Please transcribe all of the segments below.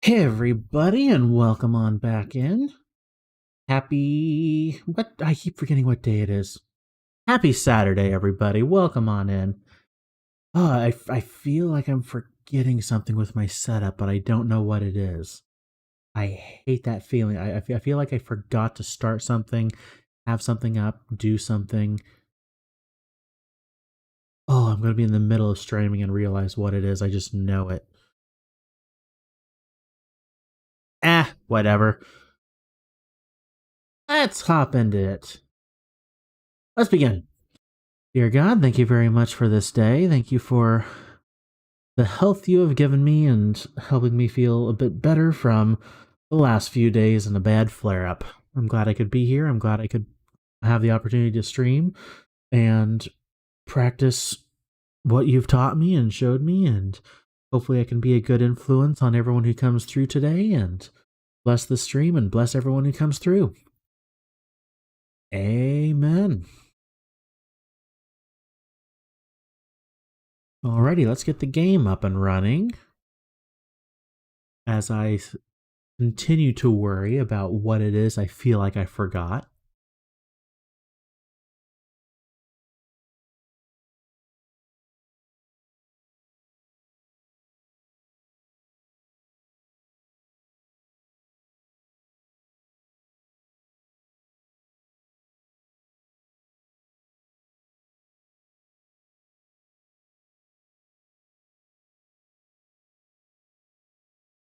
Hey everybody, and welcome on back in. What? I keep forgetting what day it is. Happy Saturday, everybody. Welcome on in. Oh, I feel like I'm forgetting something with my setup, but I don't know what it is. I hate that feeling. I feel like I forgot to start something, have something up, do something. Oh, I'm going to be in the middle of streaming and realize what it is. I just know it. Whatever. Let's hop into it. Let's begin. Dear God, thank you very much for this day. Thank you for the health you have given me and helping me feel a bit better from the last few days and a bad flare up. I'm glad I could be here. I'm glad I could have the opportunity to stream and practice what you've taught me and showed me, and hopefully I can be a good influence on everyone who comes through today and bless the stream and bless everyone who comes through. Amen. Alrighty, let's get the game up and running. As I continue to worry about what it is I feel like I forgot.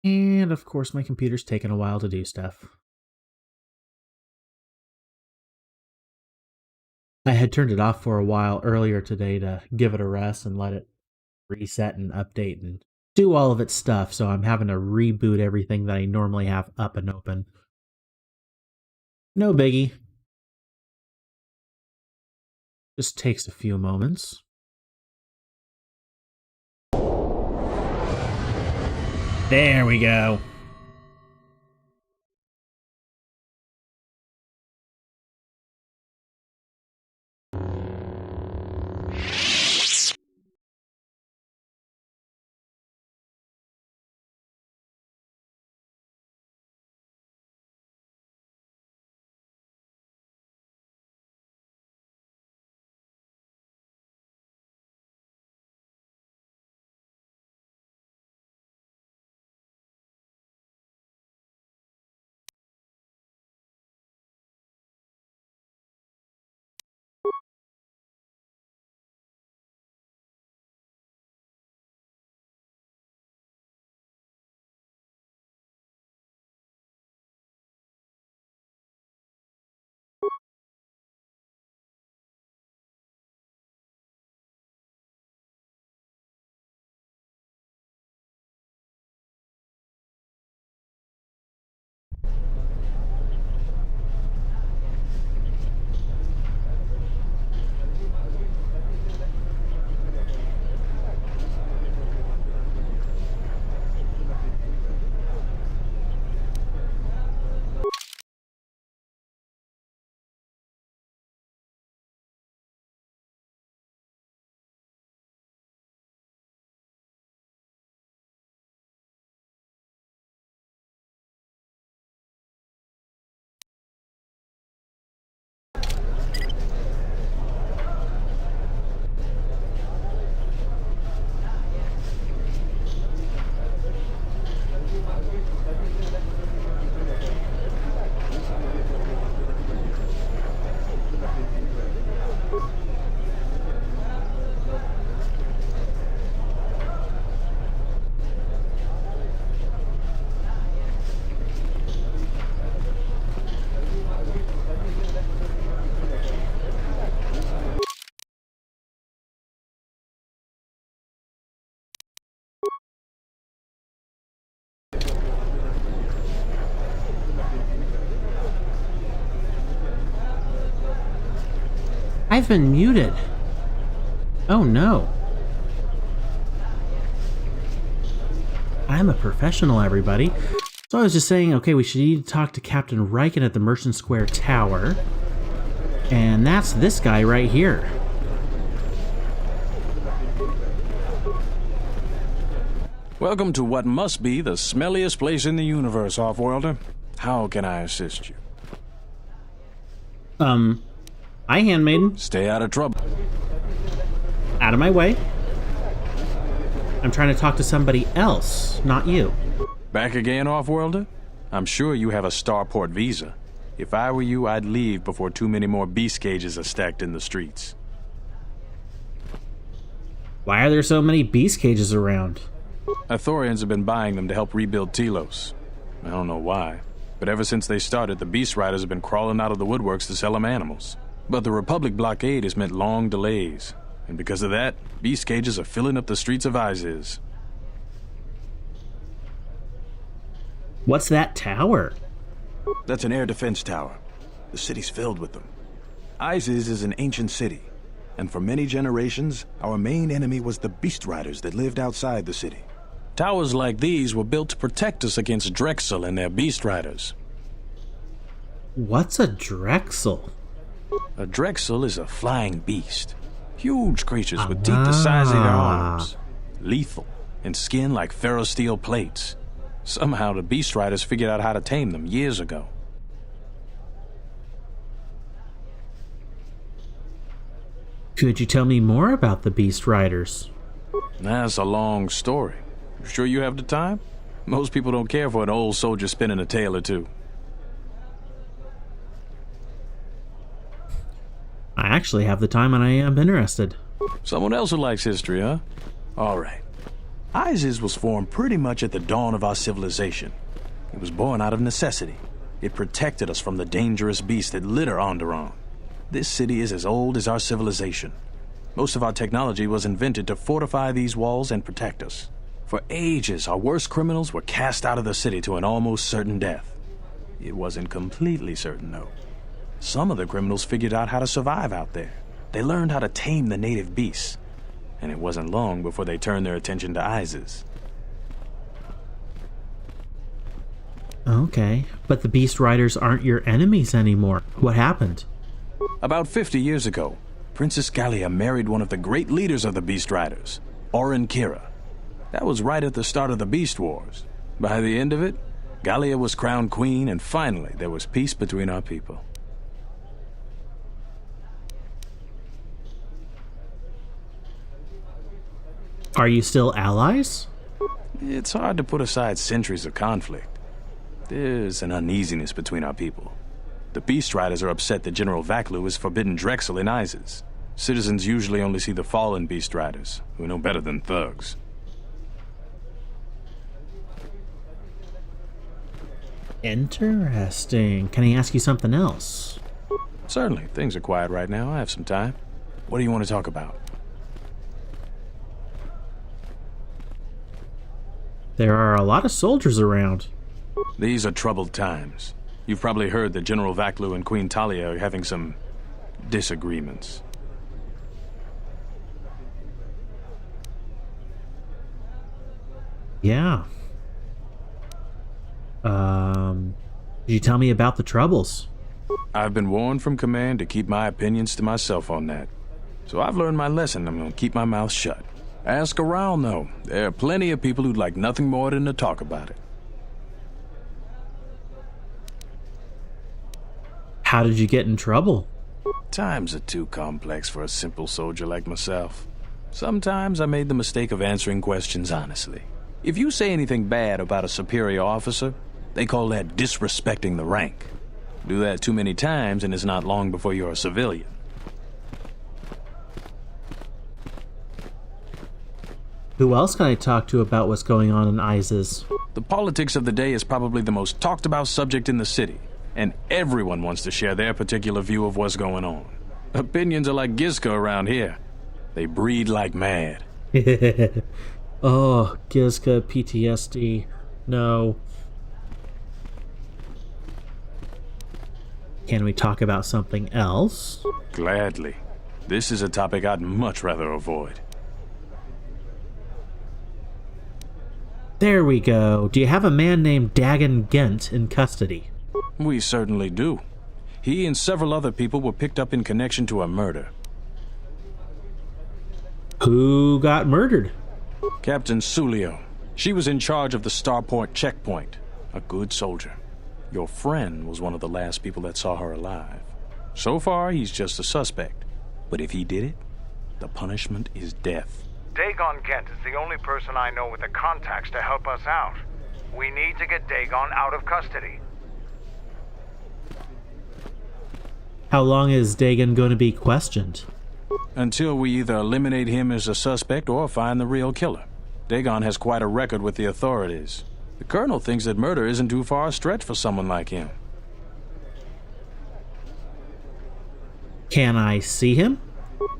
And of course, my computer's taken a while to do stuff. I had turned it off for a while earlier today to give it a rest and let it reset and update and do all of its stuff, so I'm having to reboot everything that I normally have up and open. No biggie. Just takes a few moments. There we go. I've been muted. Oh no. I'm a professional, everybody. So I was just saying, okay, we should need to talk to Captain Riken at the Merchant Square Tower. And that's this guy right here. Welcome to what must be the smelliest place in the universe, Offworlder. How can I assist you? Hi, handmaiden. Stay out of trouble. Out of my way. I'm trying to talk to somebody else, not you. Back again, Offworlder? I'm sure you have a starport visa. If I were you, I'd leave before too many more beast cages are stacked in the streets. Why are there so many beast cages around? Ithorians have been buying them to help rebuild Telos. I don't know why, but ever since they started, the Beast Riders have been crawling out of the woodworks to sell them animals. But the Republic blockade has meant long delays, and because of that, beast cages are filling up the streets of Isis. What's that tower? That's an air defense tower. The city's filled with them. Isis is an ancient city, and for many generations, our main enemy was the Beast Riders that lived outside the city. Towers like these were built to protect us against Drexel and their Beast Riders. What's a Drexel? A Drexel is a flying beast. Huge creatures with teeth the size of their arms. Lethal, and skin like ferrosteel plates. Somehow the Beast Riders figured out how to tame them years ago. Could you tell me more about the Beast Riders? That's a long story. You sure you have the time? Most people don't care for an old soldier spinning a tale or two. I actually have the time and I am interested. Someone else who likes history, huh? All right. Isis was formed pretty much at the dawn of our civilization. It was born out of necessity. It protected us from the dangerous beasts that litter Onderon. This city is as old as our civilization. Most of our technology was invented to fortify these walls and protect us. For ages, our worst criminals were cast out of the city to an almost certain death. It wasn't completely certain, though. Some of the criminals figured out how to survive out there. They learned how to tame the native beasts. And it wasn't long before they turned their attention to Isis. Okay, but the Beast Riders aren't your enemies anymore. What happened? About 50 years ago, Princess Gallia married one of the great leaders of the Beast Riders, Orin Kira. That was right at the start of the Beast Wars. By the end of it, Gallia was crowned queen, and finally there was peace between our people. Are you still allies? It's hard to put aside centuries of conflict. There's an uneasiness between our people. The Beast Riders are upset that General Vaklu has forbidden Drexel in Isis. Citizens usually only see the fallen Beast Riders, who know better than thugs. Interesting. Can I ask you something else? Certainly. Things are quiet right now. I have some time. What do you want to talk about? There are a lot of soldiers around. These are troubled times. You've probably heard that General Vaklu and Queen Talia are having some disagreements. Yeah. Could you tell me about the troubles? I've been warned from command to keep my opinions to myself on that. So I've learned my lesson. I'm going to keep my mouth shut. Ask around, though. There are plenty of people who'd like nothing more than to talk about it. How did you get in trouble? Times are too complex for a simple soldier like myself. Sometimes I made the mistake of answering questions honestly. If you say anything bad about a superior officer, they call that disrespecting the rank. Do that too many times and it's not long before you're a civilian. Who else can I talk to about what's going on in Isis? The politics of the day is probably the most talked about subject in the city, and everyone wants to share their particular view of what's going on. Opinions are like Gizka around here. They breed like mad. Oh, Gizka, PTSD. No. Can we talk about something else? Gladly. This is a topic I'd much rather avoid. There we go. Do you have a man named Dagon Gent in custody? We certainly do. He and several other people were picked up in connection to a murder. Who got murdered? Captain Sulio. She was in charge of the Starport checkpoint. A good soldier. Your friend was one of the last people that saw her alive. So far, he's just a suspect. But if he did it, the punishment is death. Dagon Kent is the only person I know with the contacts to help us out. We need to get Dagon out of custody. How long is Dagon going to be questioned? Until we either eliminate him as a suspect or find the real killer. Dagon has quite a record with the authorities. The Colonel thinks that murder isn't too far a stretch for someone like him. Can I see him?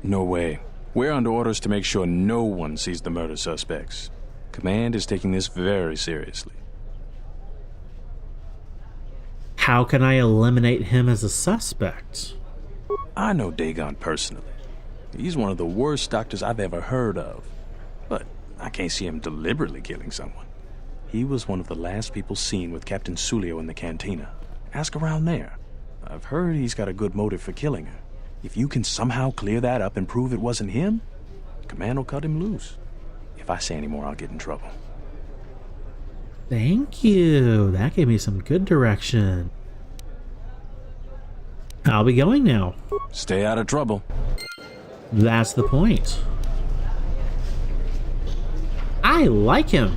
No way. We're under orders to make sure no one sees the murder suspects. Command is taking this very seriously. How can I eliminate him as a suspect? I know Dagon personally. He's one of the worst doctors I've ever heard of. But I can't see him deliberately killing someone. He was one of the last people seen with Captain Sulio in the cantina. Ask around there. I've heard he's got a good motive for killing her. If you can somehow clear that up and prove it wasn't him, Command will cut him loose. If I say any more, I'll get in trouble. Thank you. That gave me some good direction. I'll be going now. Stay out of trouble. That's the point. I like him.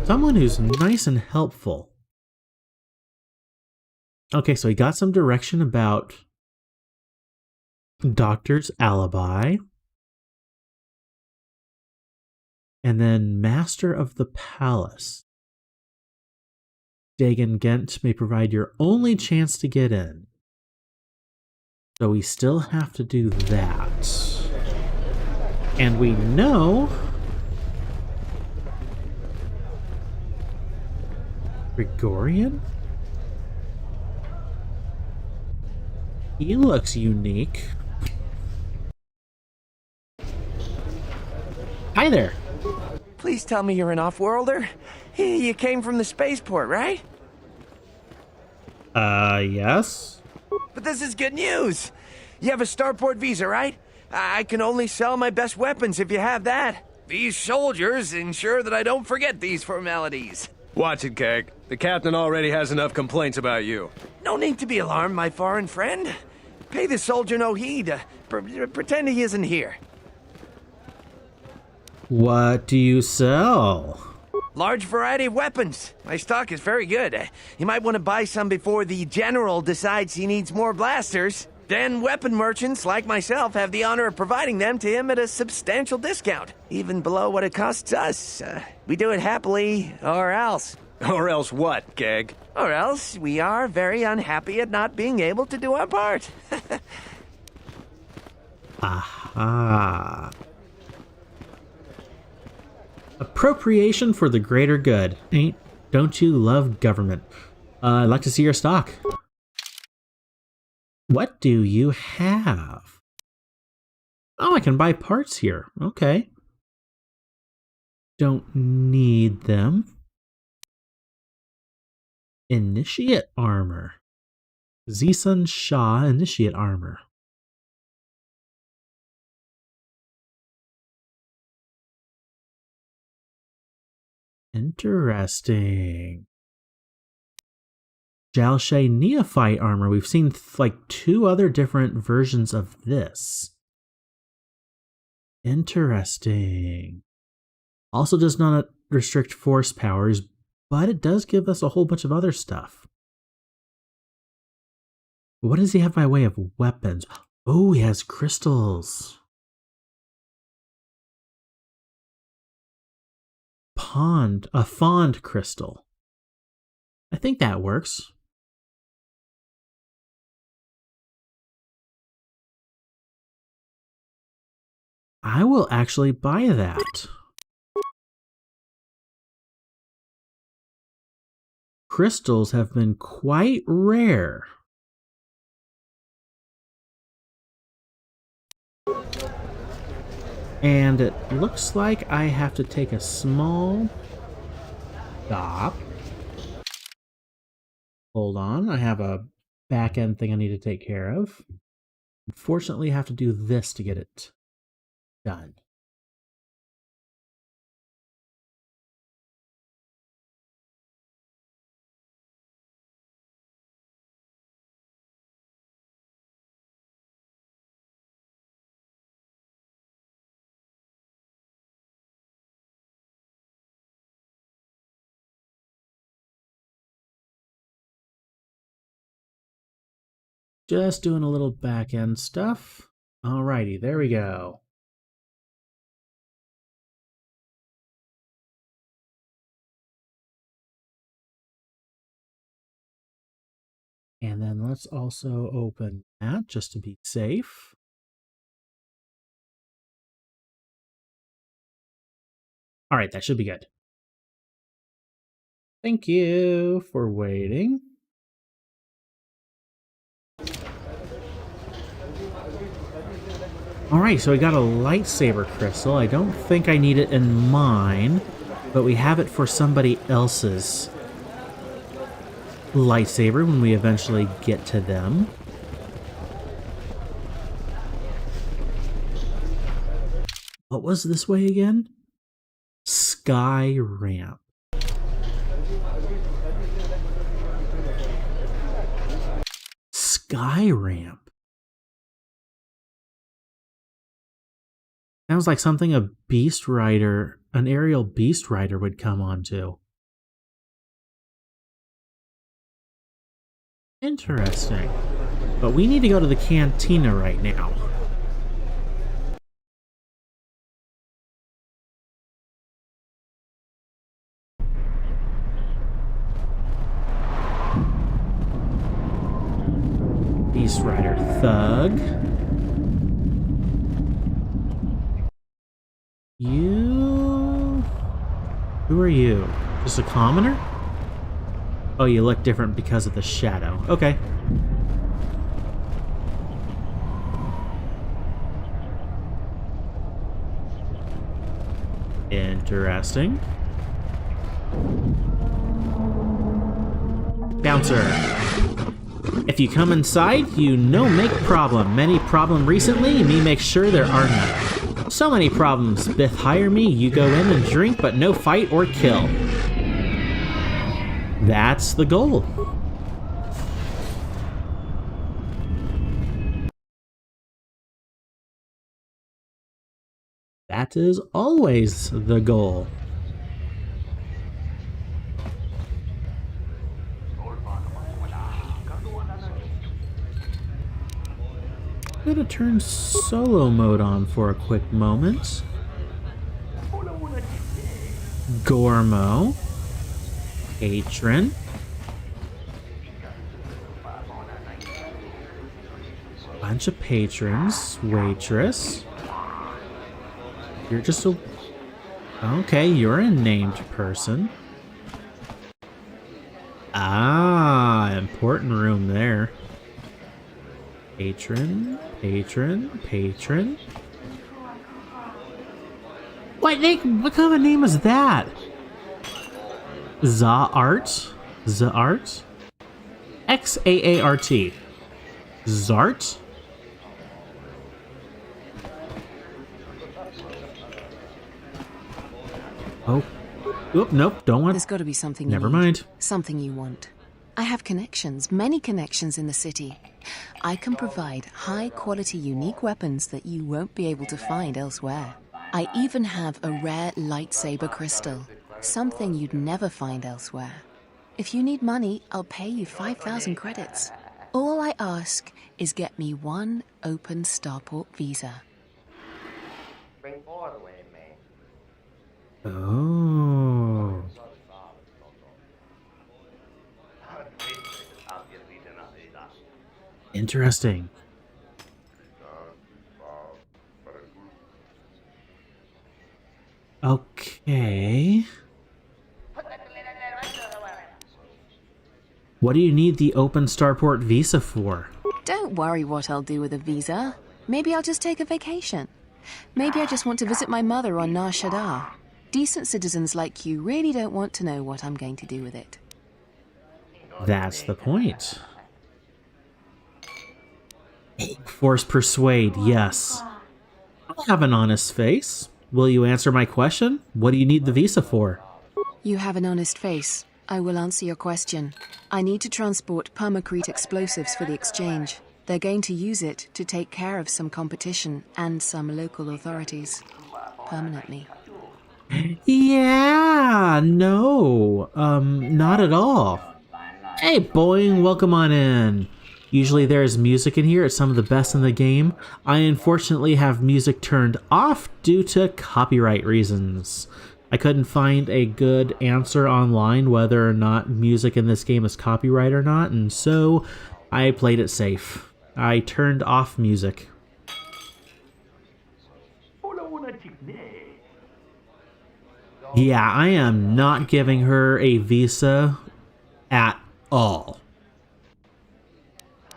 Someone who's nice and helpful. Okay, so he got some direction about Doctor's alibi. And then Master of the Palace. Dagon Gent may provide your only chance to get in. So we still have to do that. And we know Gregorian? He looks unique. Hi there. Please tell me you're an off-worlder. You came from the spaceport, right? Yes? But this is good news. You have a starport visa, right? I can only sell my best weapons if you have that. These soldiers ensure that I don't forget these formalities. Watch it, Keg. The captain already has enough complaints about you. No need to be alarmed, my foreign friend. Pay the soldier no heed. Pretend he isn't here. What do you sell? Large variety of weapons. My stock is very good. You might want to buy some before the general decides he needs more blasters. Then weapon merchants like myself have the honor of providing them to him at a substantial discount, even below what it costs us. We do it happily, or else. Or else what, Keg? Or else we are very unhappy at not being able to do our part. Aha. Appropriation for the greater good. Don't you love government? I'd like to see your stock. What do you have? Oh, I can buy parts here. Okay. Don't need them. Initiate armor. Zisun Shah initiate armor. Interesting. Jalshay Neophyte armor. We've seen like 2 other different versions of this. Interesting. Also does not restrict force powers, but it does give us a whole bunch of other stuff. What does he have by way of weapons? Oh, he has crystals. A fond crystal. I think that works. I will actually buy that. Crystals have been quite rare. And it looks like I have to take a small stop. Hold on, I have a back end thing I need to take care of. Unfortunately, I have to do this to get it done. Just doing a little back-end stuff. Alrighty, there we go. And then let's also open that just to be safe. All right, that should be good. Thank you for waiting. All right, so we got a lightsaber crystal. I don't think I need it in mine, but we have it for somebody else's lightsaber when we eventually get to them. What was this way again? Sky ramp. Sky ramp. Sounds like something a beast rider, an aerial beast rider would come onto. Interesting. But we need to go to the cantina right now. Beast Rider Thug. You... Who are you? Just a commoner? Oh, you look different because of the shadow. Okay. Interesting. Bouncer. If you come inside, you no make problem. Many problem recently, me make sure there are none. So many problems. Bith hire me, you go in and drink, but no fight or kill. That's the goal. That is always the goal. I'm gonna turn solo mode on for a quick moment. Gormo. Patron. Bunch of patrons. Waitress. You're just a... Okay, you're a named person. Ah, important room there. Patron, patron, patron. What kind of name is that? Zaart? Zaart? X-A-A-R-T. Zart? Oh. Oop, nope, don't want... There's got to be something Never you need. mind. Something you want. I have connections, many connections in the city. I can provide high-quality, unique weapons that you won't be able to find elsewhere. I even have a rare lightsaber crystal, something you'd never find elsewhere. If you need money, I'll pay you 5,000 credits. All I ask is get me one open starport visa. Oh. Interesting. Okay. What do you need the open starport visa for? Don't worry what I'll do with a visa. Maybe I'll just take a vacation. Maybe I just want to visit my mother on Nar Shaddaa. Decent citizens like you really don't want to know what I'm going to do with it. That's the point. Force persuade, yes. I have an honest face. Will you answer my question? What do you need the visa for? You have an honest face. I will answer your question. I need to transport permacrete explosives for the exchange. They're going to use it to take care of some competition and some local authorities. Permanently. Yeah, no. Not at all. Hey, Boeing, welcome on in. Usually there is music in here. It's some of the best in the game. I unfortunately have music turned off due to copyright reasons. I couldn't find a good answer online whether or not music in this game is copyright or not, and so I played it safe. I turned off music. Yeah, I am not giving her a visa at all.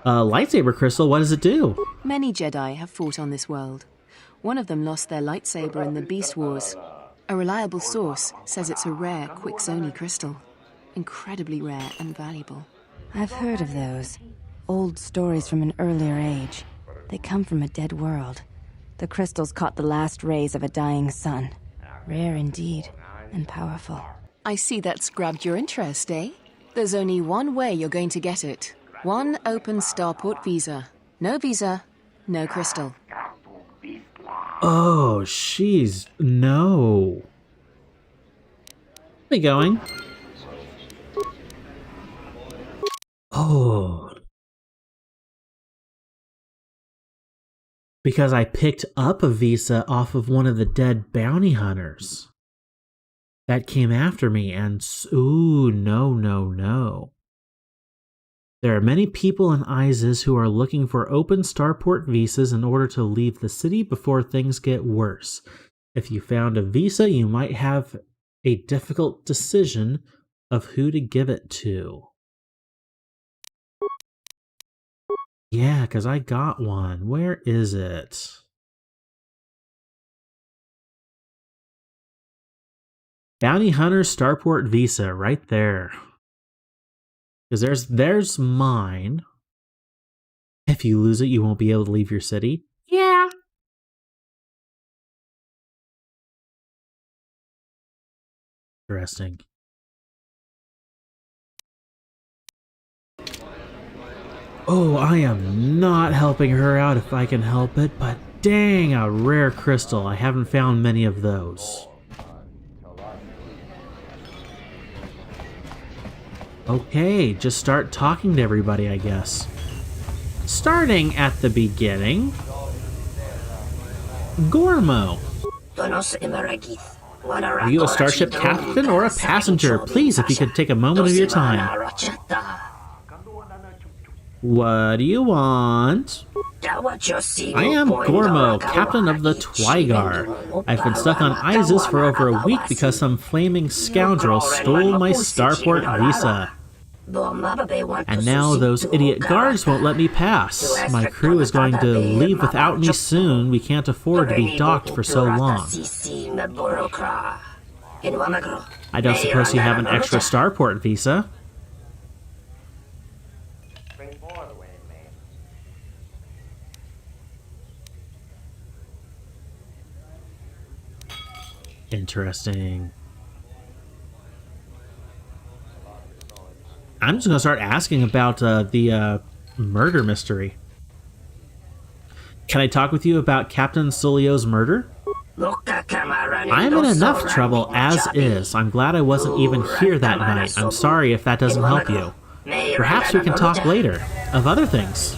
Lightsaber crystal, what does it do? Many Jedi have fought on this world. One of them lost their lightsaber in the Beast Wars. A reliable source says it's a rare Quixoni crystal. Incredibly rare and valuable. I've heard of those. Old stories from an earlier age. They come from a dead world. The crystals caught the last rays of a dying sun. Rare indeed, and powerful. I see that's grabbed your interest, eh? There's only one way you're going to get it. One open starport visa. No visa, no crystal. Oh, she's... no. Where are we going? Oh. Because I picked up a visa off of one of the dead bounty hunters that came after me, and ooh, no. There are many people in Isis who are looking for open starport visas in order to leave the city before things get worse. If you found a visa, you might have a difficult decision of who to give it to. Yeah, because I got one. Where is it? Bounty Hunter Starport Visa, right there. Because there's mine. If you lose it, you won't be able to leave your city. Yeah. Interesting. Oh, I am not helping her out if I can help it, but dang, a rare crystal. I haven't found many of those. Okay, just start talking to everybody, I guess. Starting at the beginning. Gormo. Are you a starship captain or a passenger? Please, if you could take a moment of your time. What do you want? I am Gormo, captain of the Twygar. I've been stuck on Isis for over a week because some flaming scoundrel stole my starport visa. And now those idiot guards won't let me pass. My crew is going to leave without me soon. We can't afford to be docked for so long. I don't suppose you have an extra starport visa? Interesting. I'm just gonna start asking about the murder mystery. Can I talk with you about Captain Sulio's murder? I'm in enough trouble as is. I'm glad I wasn't even here that night. I'm sorry if that doesn't help you. Perhaps we can talk later of other things.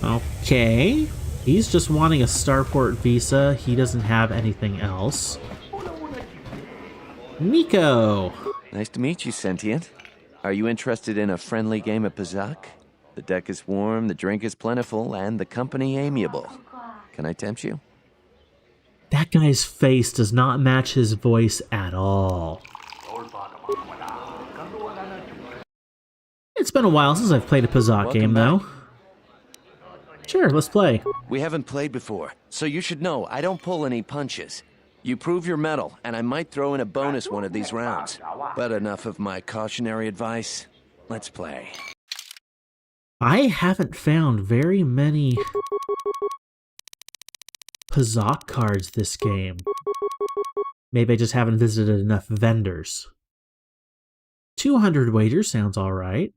Okay. He's just wanting a starport visa. He doesn't have anything else. Nico! Nice to meet you, Sentient. Are you interested in a friendly game of Pazak? The deck is warm, the drink is plentiful, and the company amiable. Can I tempt you? That guy's face does not match his voice at all. It's been a while since I've played a Pazak game, though. Sure, let's play. We haven't played before, so you should know I don't pull any punches. You prove your mettle, and I might throw in a bonus one of these rounds. But enough of my cautionary advice. Let's play. I haven't found very many Pazak cards this game. Maybe I just haven't visited enough vendors. 200 wagers sounds alright.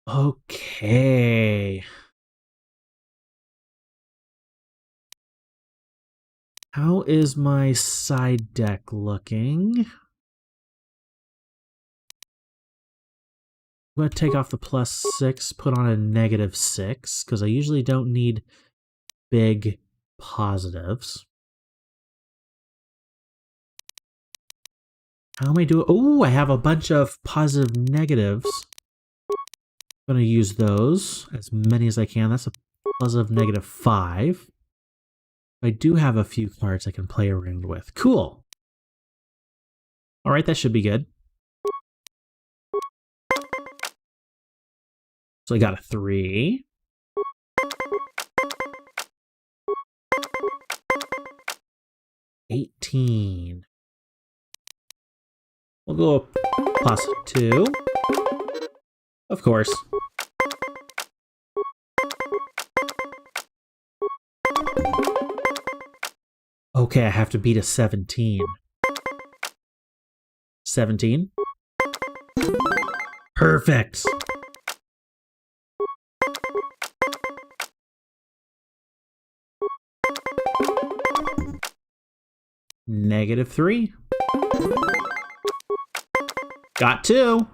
Okay. How is my side deck looking? I'm going to take off the +6, put on a -6, because I usually don't need big positives. How am I doing? Oh, I have a bunch of positive negatives. I'm going to use those, as many as I can. That's a positive -5. I do have a few cards I can play around with. Cool. Alright, that should be good. So I got a 3. +18. We'll go +2. Of course. Okay, I have to beat a 17. 17? Perfect! -3. Got 2.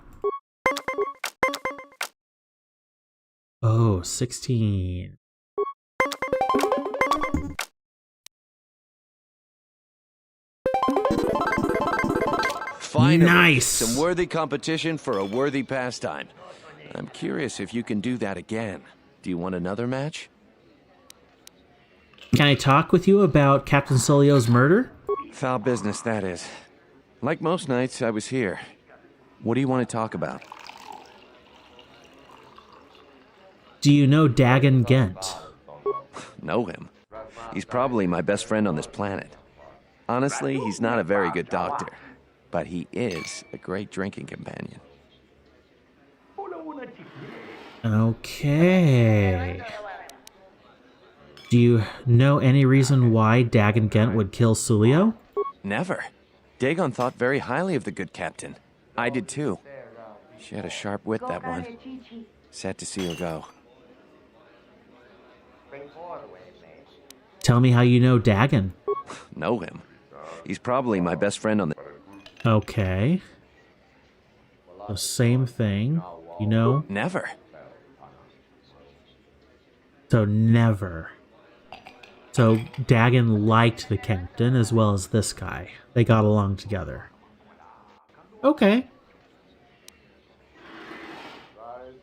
Oh, 16. Finally, nice! some worthy competition for a worthy pastime. I'm curious if you can do that again. Do you want another match? Can I talk with you about Captain Solio's murder? Foul business, that is. Like most nights, I was here. What do you want to talk about? Do you know Dagon Gent? Know him. He's probably my best friend on this planet. Honestly, he's not a very good doctor, but he is a great drinking companion. Okay. Do you know any reason why Dagon Gent would kill Sulio? Never. Dagon thought very highly of the good captain. I did too. She had a sharp wit, that one. Sad to see her go. Tell me how you know Dagon. Know him. He's probably my best friend on the... Okay. The same thing, you know? Never. So never. So Dagon liked the captain as well as this guy. They got along together. Okay.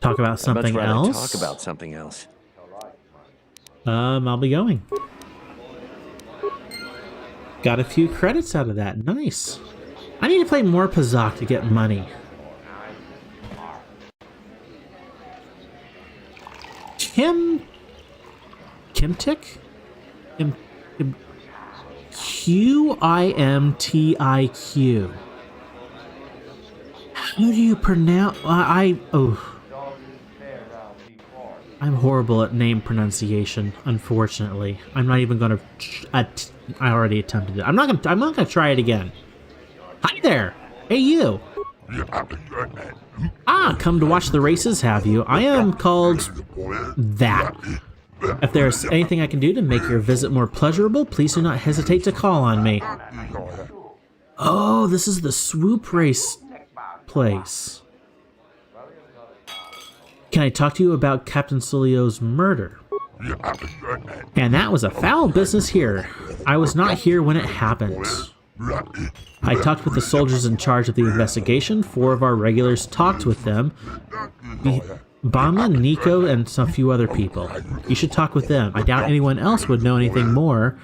Talk about something I'd much rather else? talk about something else. I'll be going. Got a few credits out of that. Nice. I need to play more Pazak to get money. Kimtik? Qimtiq. How do you pronounce... I'm horrible at name pronunciation, unfortunately. I'm not even gonna... I already attempted it. I'm not gonna try it again. Hi there! Hey, you! Ah, come to watch the races, have you? I am called... that. If there's anything I can do to make your visit more pleasurable, please do not hesitate to call on me. Oh, this is the swoop race place. Can I talk to you about Captain Sulio's murder? And that was a foul business here. I was not here when it happened. I talked with the soldiers in charge of the investigation. 4 of our regulars talked with them. Bama, Nico, and a few other people. You should talk with them. I doubt anyone else would know anything more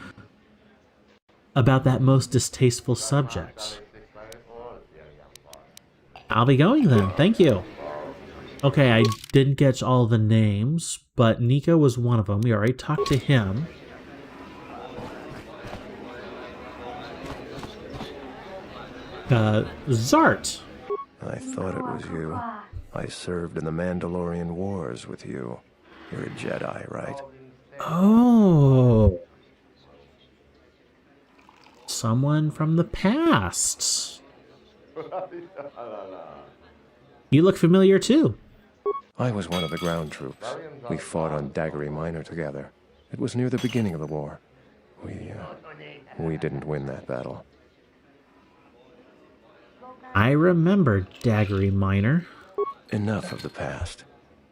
about that most distasteful subject. I'll be going then. Thank you. Okay, I didn't get all the names, but Nico was one of them. We already talked to him. Zart. I thought it was you. I served in the Mandalorian Wars with you. You're a Jedi, right? Oh. Someone from the past. You look familiar too. I was one of the ground troops. We fought on Daggery Minor together. It was near the beginning of the war. We didn't win that battle. I remember Daggery Minor. Enough of the past.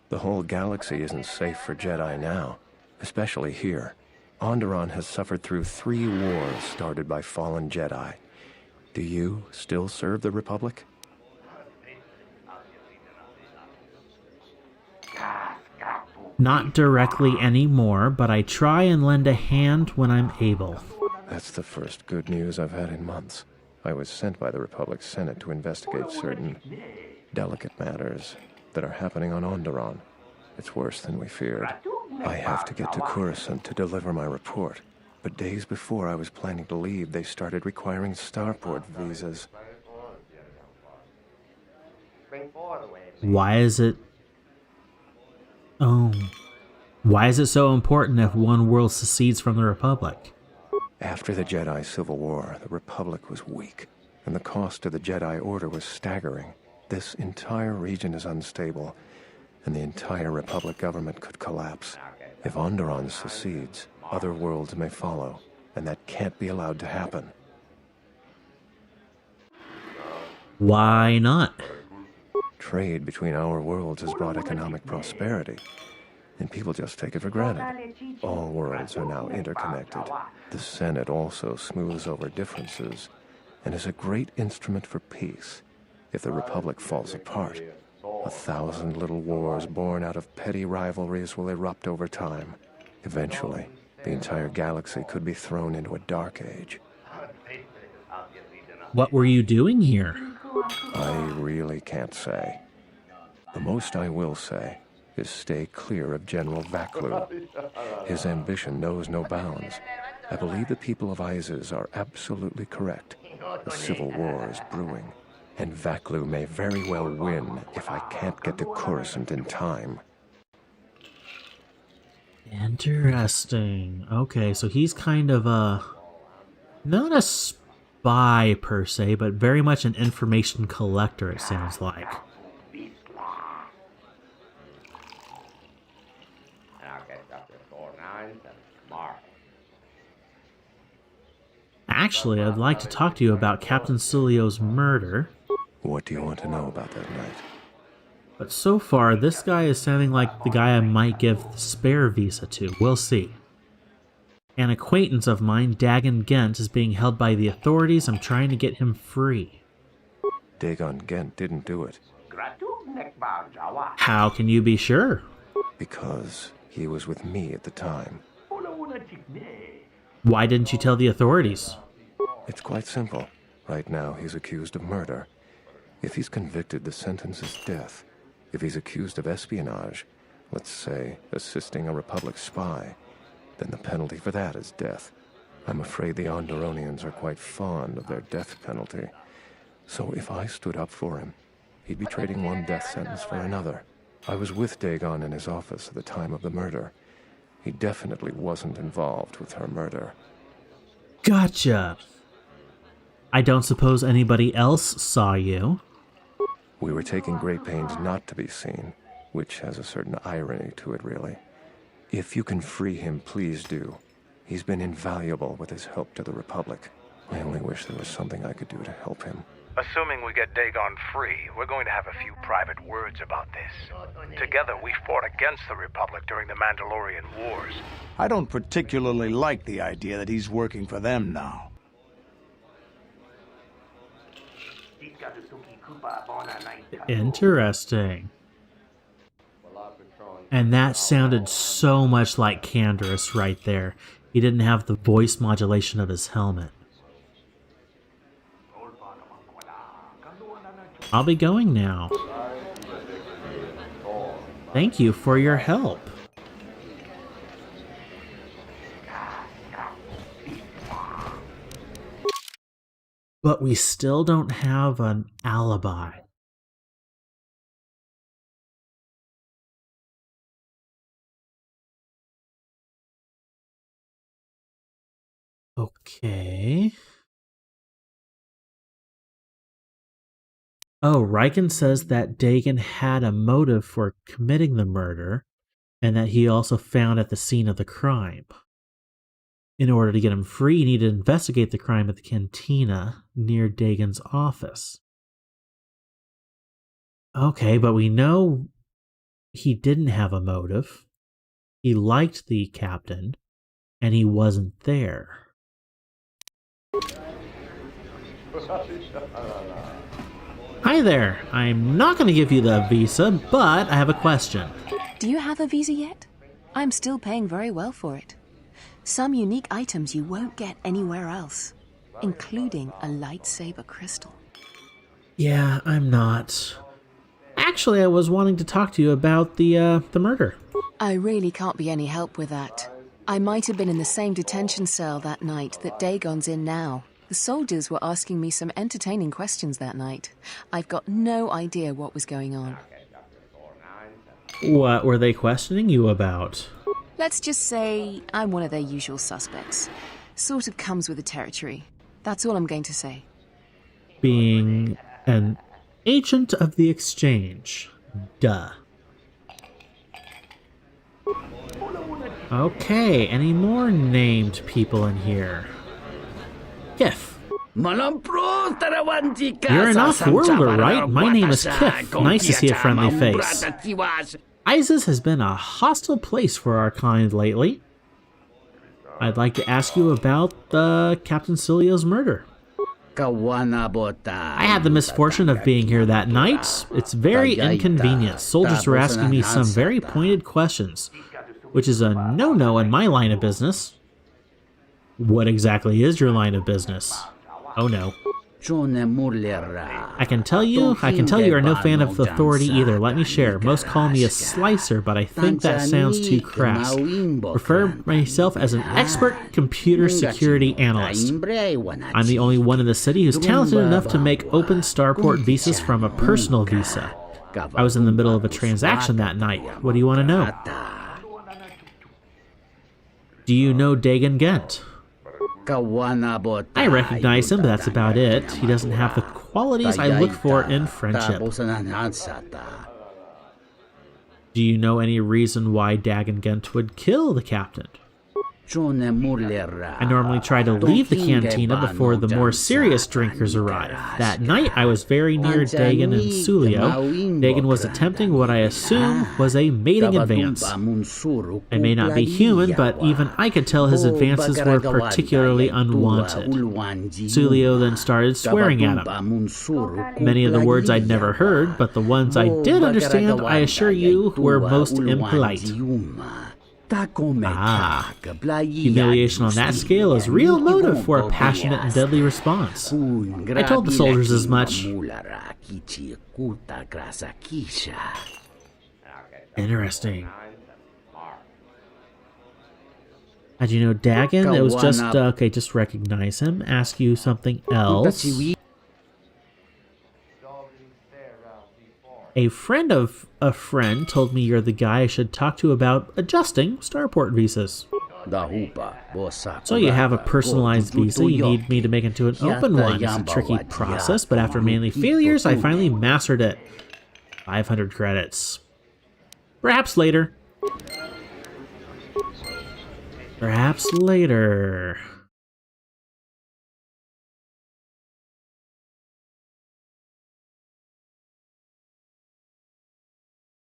The whole galaxy isn't safe for Jedi now, especially here. Onderon has suffered through 3 wars started by fallen Jedi. Do you still serve the Republic? Not directly anymore, but I try and lend a hand when I'm able. That's the first good news I've had in months. I was sent by the Republic Senate to investigate certain delicate matters that are happening on Onderon. It's worse than we feared. I have to get to Coruscant to deliver my report. But days before I was planning to leave, they started requiring starport visas. Why is it... Oh. Why is it so important if one world secedes from the Republic? After the Jedi Civil War, the Republic was weak, and the cost to the Jedi Order was staggering. This entire region is unstable, and the entire Republic government could collapse. If Onderon secedes, other worlds may follow, and that can't be allowed to happen. Why not? Trade between our worlds has brought economic prosperity, and people just take it for granted. All worlds are now interconnected. The Senate also smooths over differences, and is a great instrument for peace. If the Republic falls apart, 1,000 little wars born out of petty rivalries will erupt over time. Eventually, the entire galaxy could be thrown into a dark age. What were you doing here? I really can't say. The most I will say is stay clear of General Vaklu. His ambition knows no bounds. I believe the people of Isis are absolutely correct. A civil war is brewing, and Vaklu may very well win if I can't get to Coruscant in time. Interesting. Okay, so he's kind of not a spy per se, but very much an information collector, it sounds like. Actually, I'd like to talk to you about Captain Sulio's murder. What do you want to know about that night? But so far, this guy is sounding like the guy I might give the spare visa to. We'll see. An acquaintance of mine, Dagon Gent, is being held by the authorities. I'm trying to get him free. Dagon Gent didn't do it. How can you be sure? Because he was with me at the time. Why didn't you tell the authorities? It's quite simple. Right now, he's accused of murder. If he's convicted, the sentence is death. If he's accused of espionage, let's say assisting a Republic spy, then the penalty for that is death. I'm afraid the Onderonians are quite fond of their death penalty. So if I stood up for him, he'd be trading one death sentence for another. I was with Dagon in his office at the time of the murder. He definitely wasn't involved with her murder. Gotcha. I don't suppose anybody else saw you. We were taking great pains not to be seen, which has a certain irony to it, really. If you can free him, please do. He's been invaluable with his help to the Republic. I only wish there was something I could do to help him. Assuming we get Dagon free, we're going to have a few private words about this. Together, we fought against the Republic during the Mandalorian Wars. I don't particularly like the idea that he's working for them now. Interesting. And that sounded so much like Canderous right there. He didn't have the voice modulation of his helmet. I'll be going now. Thank you for your help. But we still don't have an alibi. Okay. Oh, Riken says that Dagon had a motive for committing the murder, and that he also found at the scene of the crime. In order to get him free, you need to investigate the crime at the cantina near Dagon's office. Okay, but we know he didn't have a motive. He liked the captain, and he wasn't there. Hi there. I'm not going to give you the visa, but I have a question. Do you have a visa yet? I'm still paying very well for it. Some unique items you won't get anywhere else, including a lightsaber crystal. Yeah, I'm not. Actually, I was wanting to talk to you about the murder. I really can't be any help with that. I might have been in the same detention cell that night that Dagon's in now. The soldiers were asking me some entertaining questions that night. I've got no idea what was going on. What were they questioning you about? Let's just say I'm one of their usual suspects. Sort of comes with the territory. That's all I'm going to say. Being an agent of the exchange. Duh. Okay, any more named people in here? Kif. You're an off-worlder, right? My name is Kif. Nice to see a friendly face. Isis has been a hostile place for our kind lately. I'd like to ask you about Captain Cilio's murder. I had the misfortune of being here that night. It's very inconvenient. Soldiers were asking me some very pointed questions, which is a no-no in my line of business. What exactly is your line of business? Oh no. I can tell you are no fan of authority either. Let me share. Most call me a slicer, but I think that sounds too crass. Refer myself as an expert computer security analyst. I'm the only one in the city who's talented enough to make open starport visas from a personal visa. I was in the middle of a transaction that night. What do you want to know? Do you know Dagon Gent? I recognize him, but that's about it. He doesn't have the qualities I look for in friendship. Do you know any reason why Dagon Gent would kill the captain? I normally try to leave the cantina before the more serious drinkers arrive. That night, I was very near Dagon and Sulio. Dagon was attempting what I assume was a mating advance. I may not be human, but even I could tell his advances were particularly unwanted. Sulio then started swearing at him. Many of the words I'd never heard, but the ones I did understand, I assure you, were most impolite. Ah, humiliation on that scale is real motive for a passionate and deadly response. I told the soldiers as much. Interesting. How'd you know Dagon? It was just, okay, just recognize him. Ask you something else. A friend of a friend told me you're the guy I should talk to about adjusting starport visas. So you have a personalized visa, you need me to make it into an open one. It's a tricky process, but after mainly failures, I finally mastered it. 500 credits. Perhaps later. Perhaps later.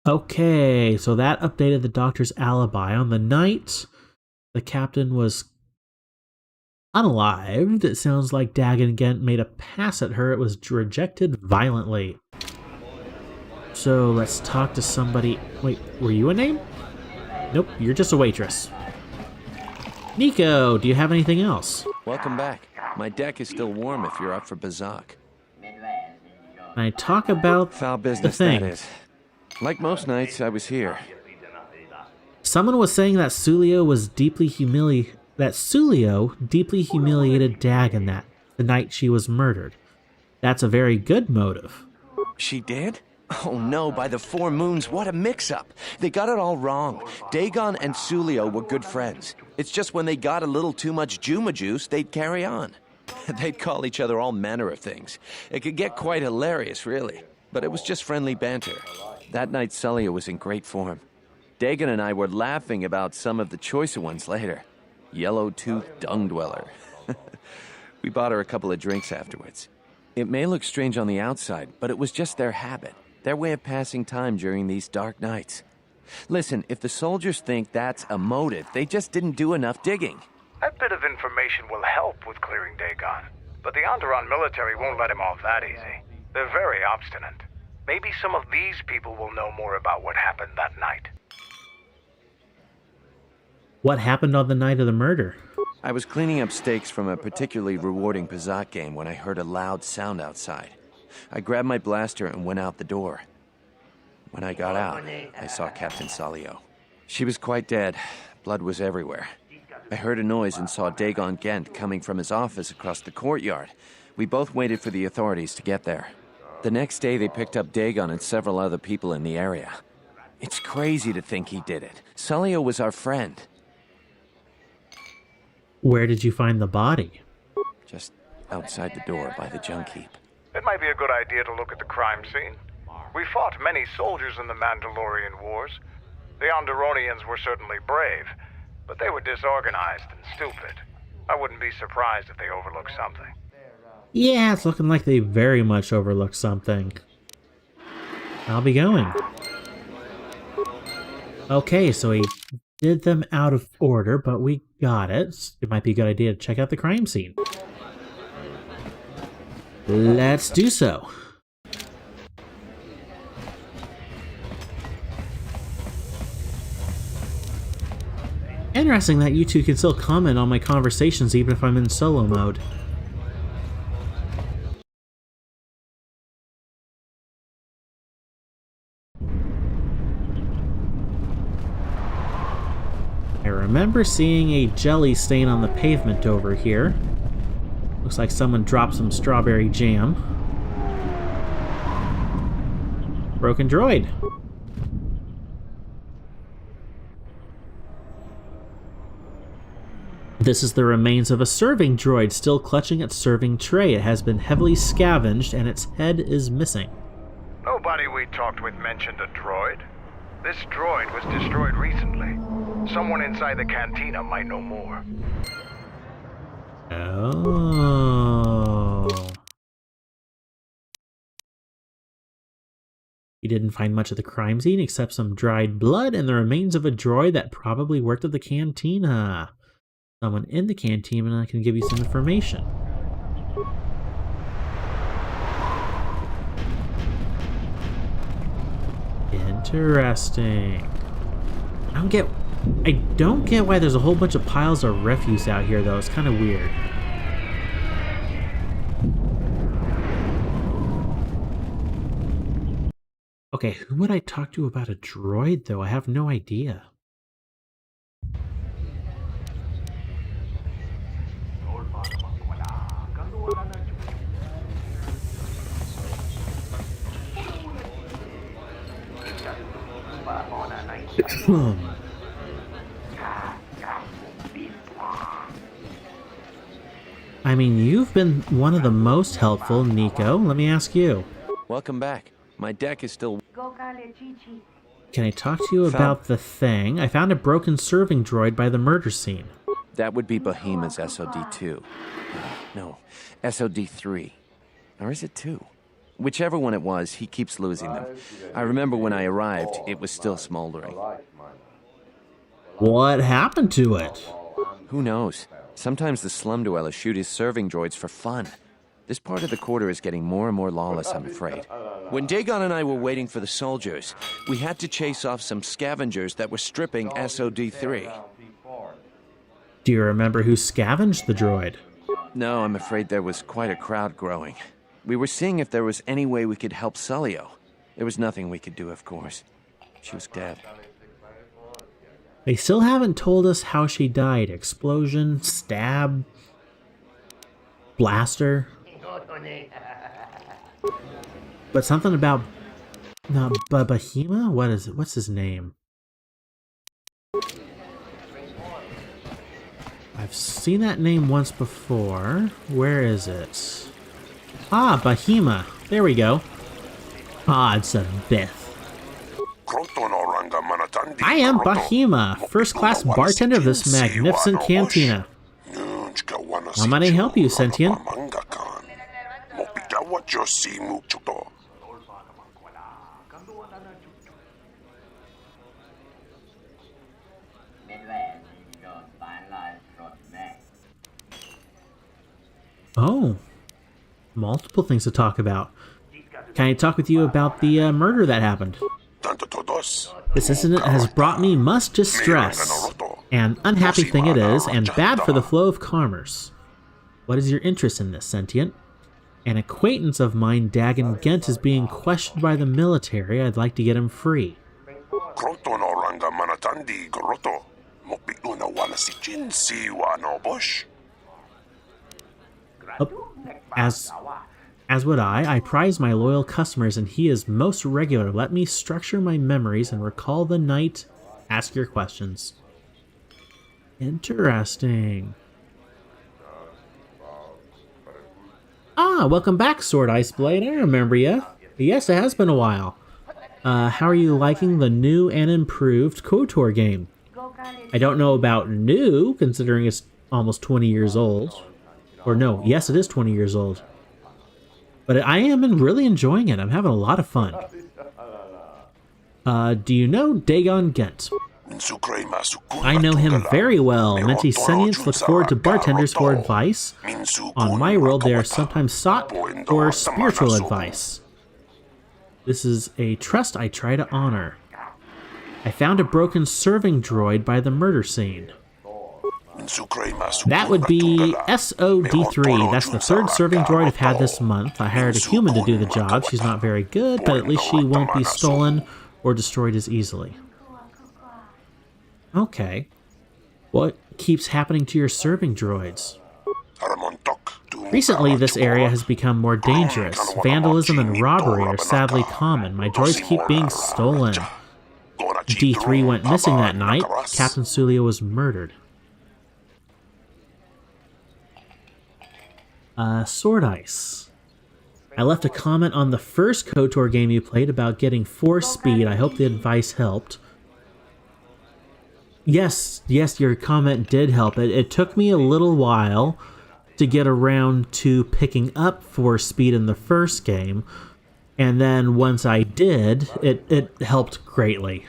Okay, so that updated the doctor's alibi. On the night the captain was unalived, it sounds like Dagon Gent made a pass at her. It was rejected violently. So let's talk to somebody. Wait, were you a name? Nope, you're just a waitress. Nico, do you have anything else? Welcome back. My deck is still warm if you're up for Bazak. Can I talk about Foul business, the thing? that is. Like most nights, I was here. Someone was saying that Sulio deeply humiliated Dagon the night she was murdered. That's a very good motive. She did? Oh no, by the four moons, what a mix-up. They got it all wrong. Dagon and Sulio were good friends. It's just when they got a little too much Juma juice, they'd carry on. They'd call each other all manner of things. It could get quite hilarious, really. But it was just friendly banter. That night, Sulio was in great form. Dagon and I were laughing about some of the choicer ones later. Yellow-toothed dung dweller. We bought her a couple of drinks afterwards. It may look strange on the outside, but it was just their habit. Their way of passing time during these dark nights. Listen, if the soldiers think that's a motive, they just didn't do enough digging. That bit of information will help with clearing Dagon, but the Onderon military won't let him off that easy. They're very obstinate. Maybe some of these people will know more about what happened that night. What happened on the night of the murder? I was cleaning up stakes from a particularly rewarding Pazak game when I heard a loud sound outside. I grabbed my blaster and went out the door. When I got out, I saw Captain Salio. She was quite dead. Blood was everywhere. I heard a noise and saw Dagon Gent coming from his office across the courtyard. We both waited for the authorities to get there. The next day, they picked up Dagon and several other people in the area. It's crazy to think he did it. Salio was our friend. Where did you find the body? Just outside the door by the junk heap. It might be a good idea to look at the crime scene. We fought many soldiers in the Mandalorian Wars. The Onderonians were certainly brave, but they were disorganized and stupid. I wouldn't be surprised if they overlooked something. Yeah, it's looking like they very much overlooked something. I'll be going. Okay, so he did them out of order, but we got it. It might be a good idea to check out the crime scene. Let's do so. Interesting that you two can still comment on my conversations even if I'm in solo mode. I remember seeing a jelly stain on the pavement over here. Looks like someone dropped some strawberry jam. Broken droid. This is the remains of a serving droid still clutching its serving tray. It has been heavily scavenged and its head is missing. Nobody we talked with mentioned a droid. This droid was destroyed recently. Someone inside the cantina might know more. Oh. You didn't find much of the crime scene except some dried blood and the remains of a droid that probably worked at the cantina. Someone in the cantina can give you some information. Interesting. I don't get why there's a whole bunch of piles of refuse out here, though. It's kind of weird. Okay, who would I talk to about a droid, though? I have no idea. I mean, you've been one of the most helpful, Nico. Let me ask you. Welcome back. My deck is still... Can I talk to you about the thing? I found a broken serving droid by the murder scene. That would be Bahima's SOD-2. No, SOD-3. Or is it 2? Whichever one it was, he keeps losing them. I remember when I arrived, it was still smoldering. What happened to it? Who knows? Sometimes the slum dwellers shoot his serving droids for fun. This part of the quarter is getting more and more lawless, I'm afraid. When Dagon and I were waiting for the soldiers, we had to chase off some scavengers that were stripping SOD-3. Do you remember who scavenged the droid? No, I'm afraid there was quite a crowd growing. We were seeing if there was any way we could help Salio. There was nothing we could do, of course. She was dead. They still haven't told us how she died. Explosion, stab, blaster. But something about Bahima? What is it? What's his name? I've seen that name once before. Where is it? Ah, Bahima. There we go. Ah, it's a Bith. I am Bahima, first-class bartender of this magnificent cantina. How may I help you, Sentient? Oh, multiple things to talk about. Can I talk with you about the murder that happened? This incident has brought me much distress. An unhappy thing it is, and bad for the flow of commerce. What is your interest in this, sentient? An acquaintance of mine, Dagon Gent, is being questioned by the military. I'd like to get him free. Oh, as would I. I prize my loyal customers, and he is most regular. Let me structure my memories and recall the night. Ask your questions. Interesting. Ah, welcome back, Sword Ice Blade. I remember you. Yes, it has been a while. How are you liking the new and improved KOTOR game? I don't know about new, considering it's almost 20 years old. Or no, yes, it is 20 years old. But I am really enjoying it. I'm having a lot of fun. Do you know Dagon Gent? I know him very well. Menti Sentients look forward to bartenders for advice. On my world, they are sometimes sought for spiritual advice. This is a trust I try to honor. I found a broken serving droid by the murder scene. That would be SOD3. That's the third serving droid I've had this month. I hired a human to do the job. She's not very good, but at least she won't be stolen or destroyed as easily. Okay. What keeps happening to your serving droids? Recently, this area has become more dangerous. Vandalism and robbery are sadly common. My droids keep being stolen. D3 went missing that night. Captain Sulio was murdered. Sword Ice. I left a comment on the first KOTOR game you played about getting 4 speed. I hope the advice helped. Yes, your comment did help. It took me a little while to get around to picking up 4 speed in the first game, and then once I did, it helped greatly.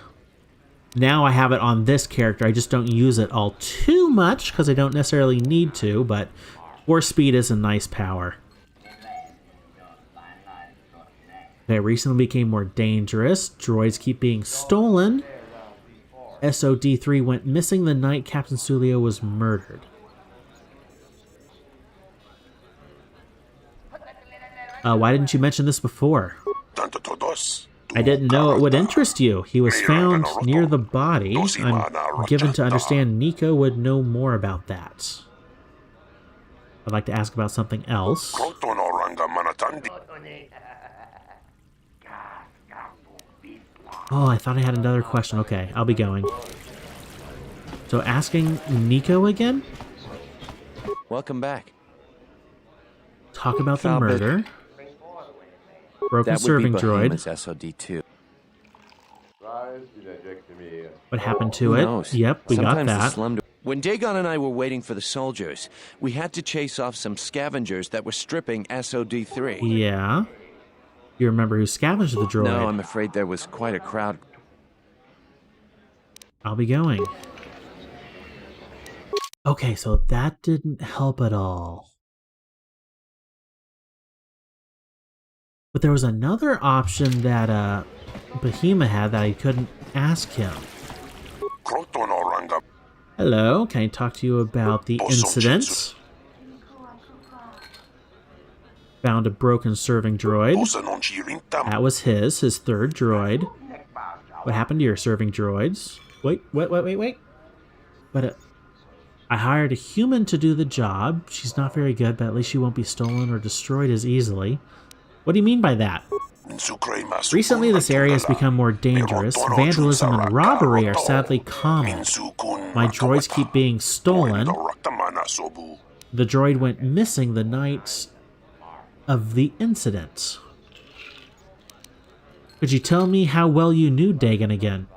Now I have it on this character. I just don't use it all too much because I don't necessarily need to, but 4 speed is a nice power. They recently became more dangerous. Droids keep being stolen. SOD3 went missing the night Captain Sulio was murdered. Why didn't you mention this before? I didn't know it would interest you. He was found near the body. I'm given to understand Nico would know more about that. I'd like to ask about something else. Oh, I thought I had another question. Okay, I'll be going. So asking Nico again? Welcome back. Talk about the murder. Broken serving droid. SOD2. What happened to it? Yep, we got that. When Dagon and I were waiting for the soldiers, we had to chase off some scavengers that were stripping SOD3. Yeah. You remember who scavenged the droid? No, I'm afraid there was quite a crowd. I'll be going. Okay, so that didn't help at all. But there was another option that Behemoth had that I couldn't ask him. Hello, can I talk to you about the incident? Found a broken serving droid. That was his third droid. What happened to your serving droids? Wait. But I hired a human to do the job. She's not very good, but at least she won't be stolen or destroyed as easily. What do you mean by that? Recently, this area has become more dangerous. Vandalism and robbery are sadly common. My droids keep being stolen. The droid went missing the night of the incident. Could you tell me how well you knew Dagon again?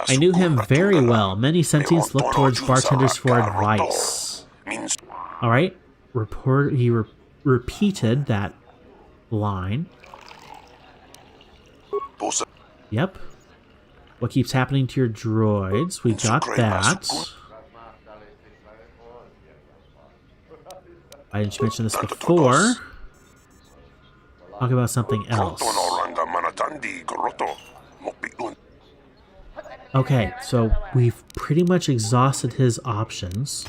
I knew him very well. Many sentients look towards bartenders for advice. Alright, he repeated that line. Yep. What keeps happening to your droids? We got that. I didn't mention this before. Talk about something else. Okay, so we've pretty much exhausted his options.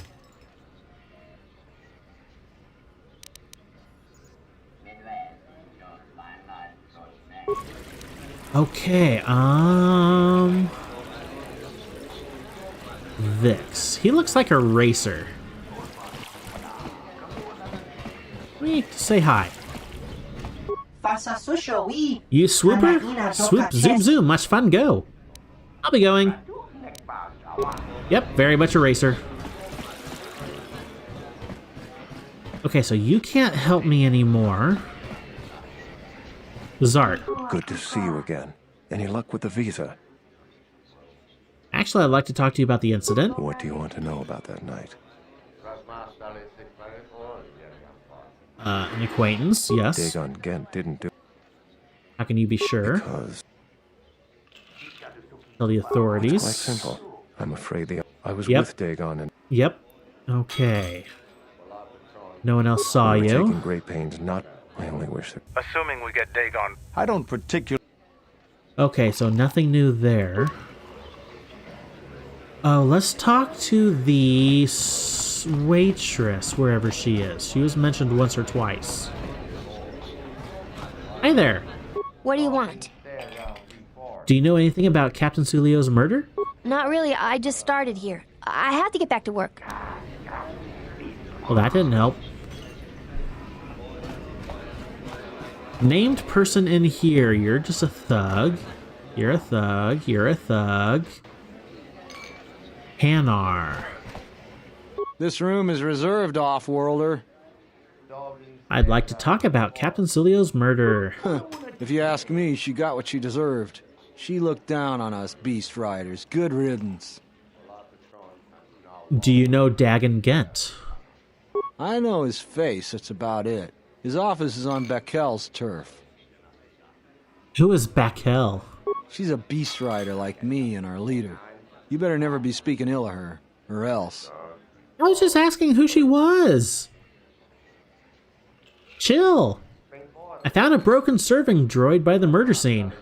Okay, Vix. He looks like a racer. Say hi. You swooper? Swoop, zoom, zoom. Much fun, go. I'll be going. Yep, very much a racer. Okay, so you can't help me anymore. Zart. Good to see you again. Any luck with the visa? Actually, I'd like to talk to you about the incident. What do you want to know about that night? An acquaintance, yes. Dagon Gent didn't do... How can you be sure? Because... Tell the authorities. It's quite simple. I'm afraid I was Yep. with Dagon and... Yep. Okay. No one else saw we were you. taking great pains not... I only wish that... Assuming we get Dagon. I don't particularly... Okay, so nothing new there. Oh, let's talk to the waitress, wherever she is. She was mentioned once or twice. Hi there. What do you want? Do you know anything about Captain Sulio's murder? Not really. I just started here. I have to get back to work. Well, that didn't help. Named person in here. You're just a thug. You're a thug. You're a thug. Hanar. This room is reserved, off-worlder. I'd like to talk about Captain Sulio's murder. If you ask me, she got what she deserved. She looked down on us beast riders. Good riddance. Do you know Dagon Gent? I know his face, that's about it. His office is on Beckel's turf. Who is Bakel? She's a beast rider like me and our leader. You better never be speaking ill of her, or else. I was just asking who she was. Chill. I found a broken serving droid by the murder scene.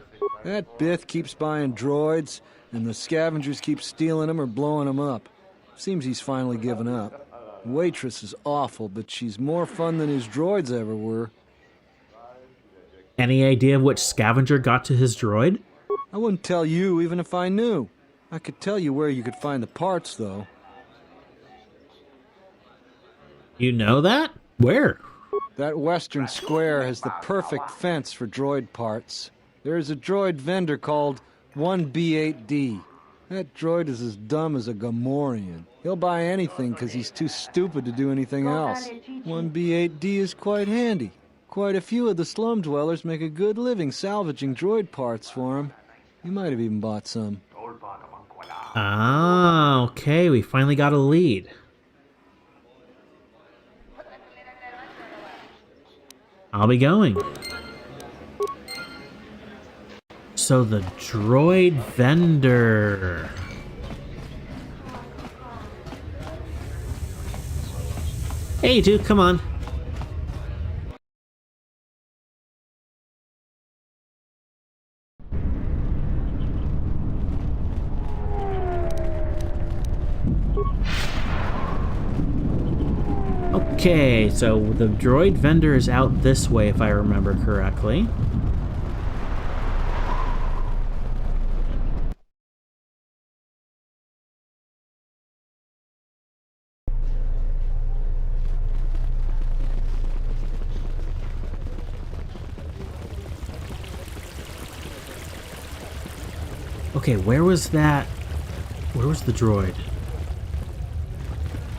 That Bith keeps buying droids, and the scavengers keep stealing them or blowing them up. Seems he's finally given up. The waitress is awful, but she's more fun than his droids ever were. Any idea of which scavenger got to his droid? I wouldn't tell you even if I knew. I could tell you where you could find the parts, though. You know that? Where? That western square has the perfect fence for droid parts. There is a droid vendor called 1B8D. That droid is as dumb as a Gamorrean. He'll buy anything because he's too stupid to do anything else. 1B8D is quite handy. Quite a few of the slum dwellers make a good living salvaging droid parts for him. You might have even bought some. Ah, okay, we finally got a lead. I'll be going. So the droid vendor. Hey, dude, come on. Okay, so the droid vendor is out this way, if I remember correctly. Okay, where was that? Where was the droid?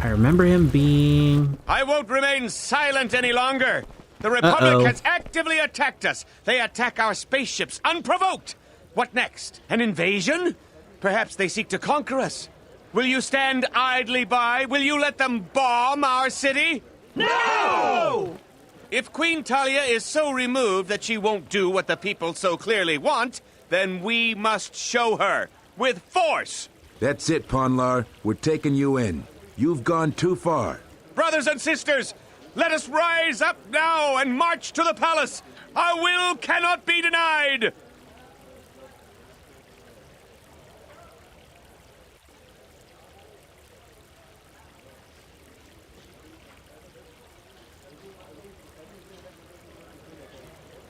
I remember him being... I won't remain silent any longer. The Republic has actively attacked us. They attack our spaceships unprovoked. What next? An invasion? Perhaps they seek to conquer us. Will you stand idly by? Will you let them bomb our city? No! If Queen Talia is so removed that she won't do what the people so clearly want, then we must show her with force. That's it, Ponlar. We're taking you in. You've gone too far. Brothers and sisters, Let us rise up now and march to the palace. Our will cannot be denied.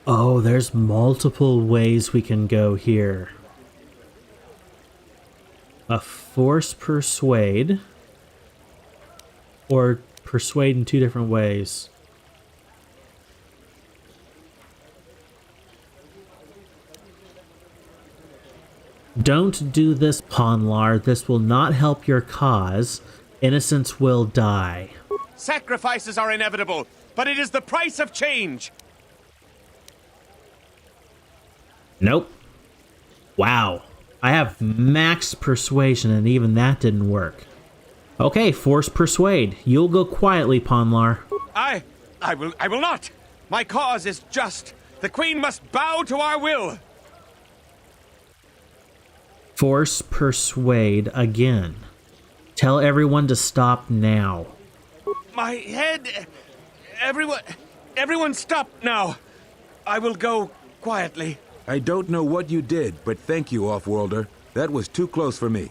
Oh, there's multiple ways we can go here. A force persuade, or persuade in 2 different ways. Don't do this, Ponlar. This will not help your cause. Innocents will die. Sacrifices are inevitable, but it is the price of change. Nope. Wow. I have max persuasion and even that didn't work. Okay, force persuade. You'll go quietly, Ponlar. I will not. My cause is just. The Queen must bow to our will. Force persuade again. Tell everyone to stop now. My head. Everyone stop now. I will go quietly. I don't know what you did, but thank you, Offworlder. That was too close for me.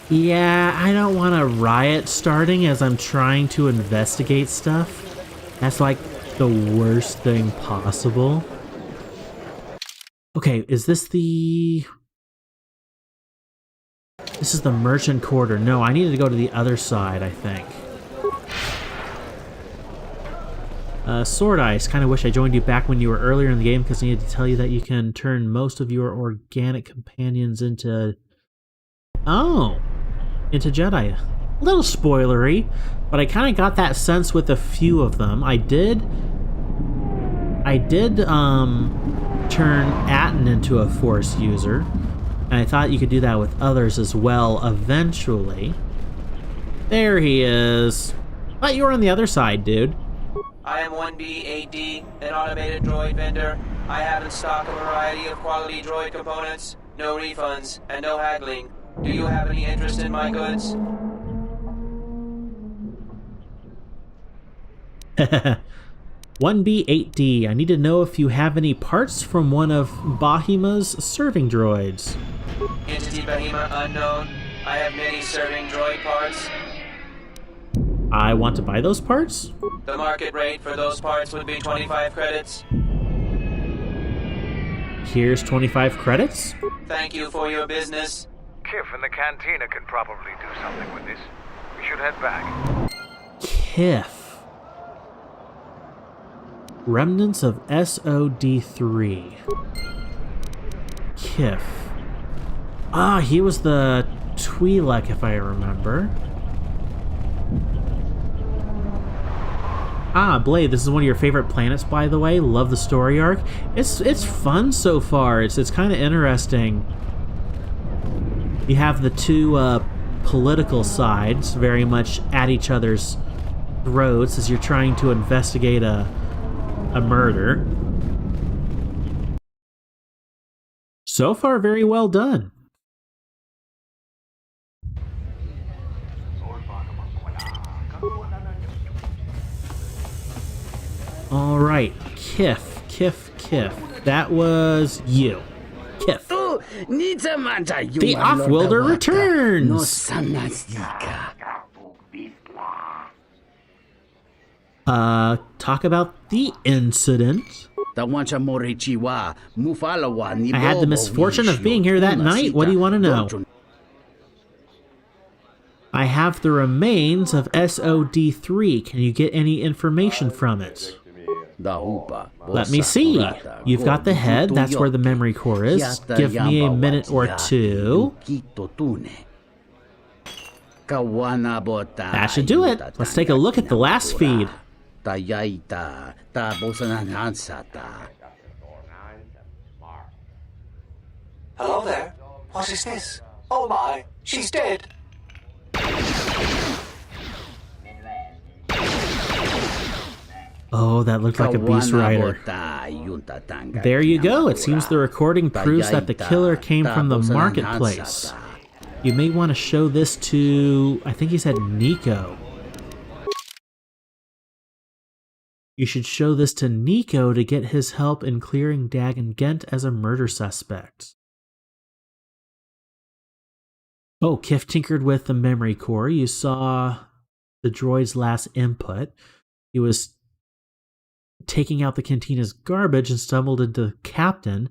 Yeah, I don't want a riot starting as I'm trying to investigate stuff. That's like the worst thing possible. Okay, is this the... This is the merchant quarter. No, I needed to go to the other side, I think. Sword Ice, kind of wish I joined you back when you were earlier in the game because I needed to tell you that you can turn most of your organic companions into... Oh! Into Jedi. A little spoilery, but I kind of got that sense with a few of them. I did turn Atten into a Force user, and I thought you could do that with others as well eventually. There he is. But you were on the other side, dude. I am 1B8D, an automated droid vendor. I have in stock a variety of quality droid components, no refunds, and no haggling. Do you have any interest in my goods? 1B8D, I need to know if you have any parts from one of Bahima's serving droids. Entity Bahima unknown. I have many serving droid parts. I want to buy those parts? The market rate for those parts would be 25 credits. Here's 25 credits. Thank you for your business. Kif in the cantina can probably do something with this. We should head back. Kif. Remnants of SOD3. Kif. Ah, he was the Twi'lek, if I remember. Ah, Blade, this is one of your favorite planets, by the way. Love the story arc. It's fun so far. It's kind of interesting. You have the two political sides very much at each other's throats as you're trying to investigate a murder. So far, very well done. All right, Kif. That was you. Kif. The Offworlder returns! Talk about the incident. I had the misfortune of being here that night. What do you want to know? I have the remains of SOD3. Can you get any information from it? Let me see. You've got the head. That's where the memory core is. Give me a minute or two. That should do it. Let's take a look at the last feed. Hello there. What is this? Oh my, she's dead. Oh, that looked like a Beast Rider. There you go. It seems the recording proves that the killer came from the marketplace. You may want to show this to, I think he said Nico. You should show this to Nico to get his help in clearing Dagon Gent as a murder suspect. Oh, Kif tinkered with the memory core. You saw the droid's last input. He was taking out the cantina's garbage and stumbled into the captain,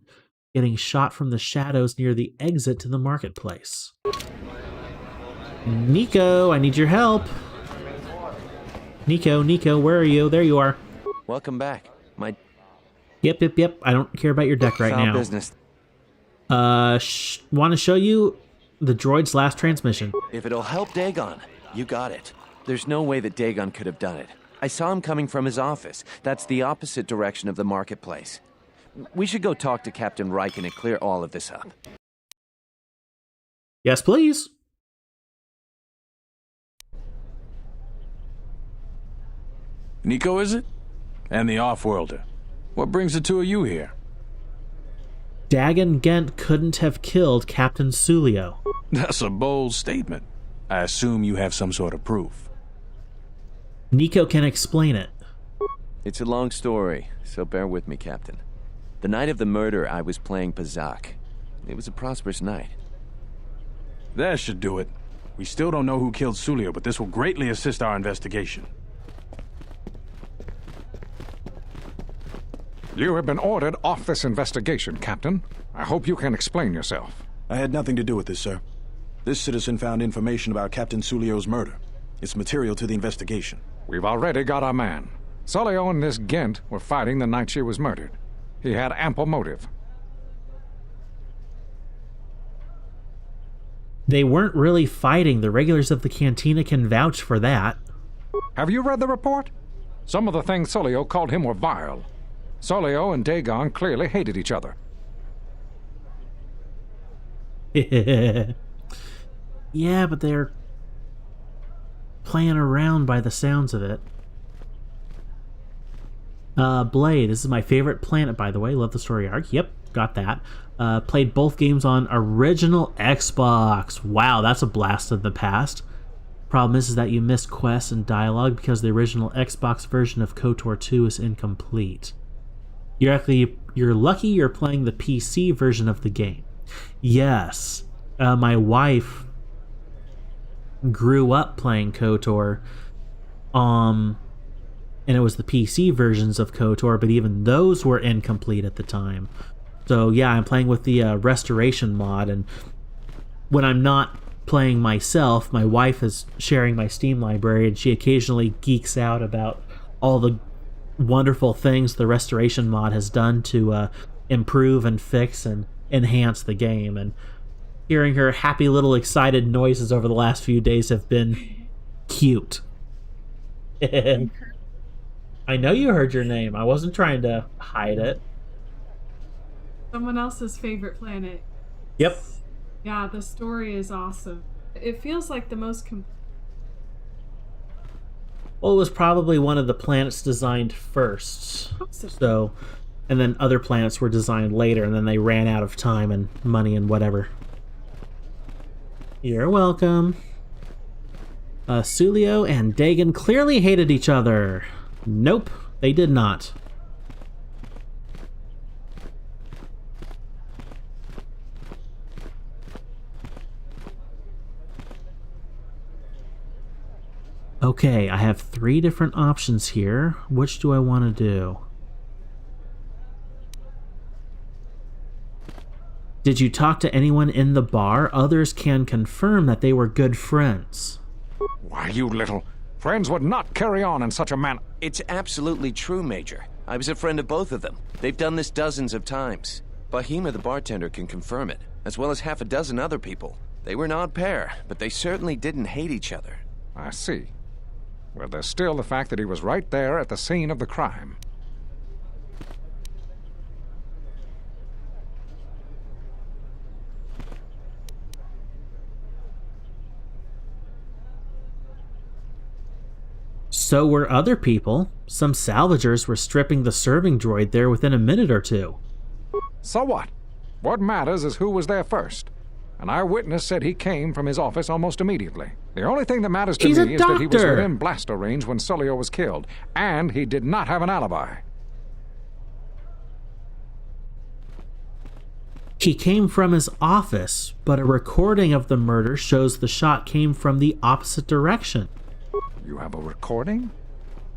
getting shot from the shadows near the exit to the marketplace. Nico, I need your help. Nico, where are you? There you are. Welcome back. Yep. I don't care about your deck right now. Business. Want to show you the droid's last transmission. If it'll help Dagon, you got it. There's no way that Dagon could have done it. I saw him coming from his office. That's the opposite direction of the marketplace. We should go talk to Captain Riken and clear all of this up. Yes, please. Nico, is it? And the Offworlder. What brings the two of you here? Dagon Gent couldn't have killed Captain Sulio. That's a bold statement. I assume you have some sort of proof. Nico can explain it. It's a long story, so bear with me, Captain. The night of the murder, I was playing Pazak. It was a prosperous night. That should do it. We still don't know who killed Sulio, but this will greatly assist our investigation. You have been ordered off this investigation, Captain. I hope you can explain yourself. I had nothing to do with this, sir. This citizen found information about Captain Sulio's murder. It's material to the investigation. We've already got our man. Sulio and this Gent were fighting the night she was murdered. He had ample motive. They weren't really fighting. The regulars of the cantina can vouch for that. Have you read the report? Some of the things Sulio called him were vile. Sulio and Dagon clearly hated each other. Yeah, but they're playing around by the sounds of it. Blade, this is my favorite planet, by the way. Love the story arc. Yep, got that. Played both games on original Xbox. Wow, that's a blast of the past. Problem is that you missed quests and dialogue because the original Xbox version of KOTOR 2 is incomplete. You're lucky you're playing the PC version of the game. Yes, my wife grew up playing KOTOR, and it was the PC versions of KOTOR, but even those were incomplete at the time. So yeah, I'm playing with the restoration mod, and when I'm not playing myself, my wife is sharing my Steam library, and she occasionally geeks out about all the wonderful things the restoration mod has done to improve and fix and enhance the game. And hearing her happy little excited noises over the last few days have been cute. I know you heard your name. I wasn't trying to hide it. Someone else's favorite planet. Yep. Yeah, the story is awesome. It feels like the most Well, it was probably one of the planets designed first. So, and then other planets were designed later, and then they ran out of time and money and whatever. You're welcome. Sulio and Dagon clearly hated each other. Nope, they did not. Okay, I have 3 different options here. Which do I want to do? Did you talk to anyone in the bar? Others can confirm that they were good friends. Why, you little... Friends would not carry on in such a manner. It's absolutely true, Major. I was a friend of both of them. They've done this dozens of times. Bahima, the bartender, can confirm it, as well as half a dozen other people. They were an odd pair, but they certainly didn't hate each other. I see. Well, there's still the fact that he was right there at the scene of the crime. So were other people. Some salvagers were stripping the serving droid there within a minute or two. So what? What matters is who was there first. An eyewitness said he came from his office almost immediately. The only thing that matters to He's a me is that he was doctor. within blaster range when Solio was killed, and he did not have an alibi. He came from his office, but a recording of the murder shows the shot came from the opposite direction. You have a recording?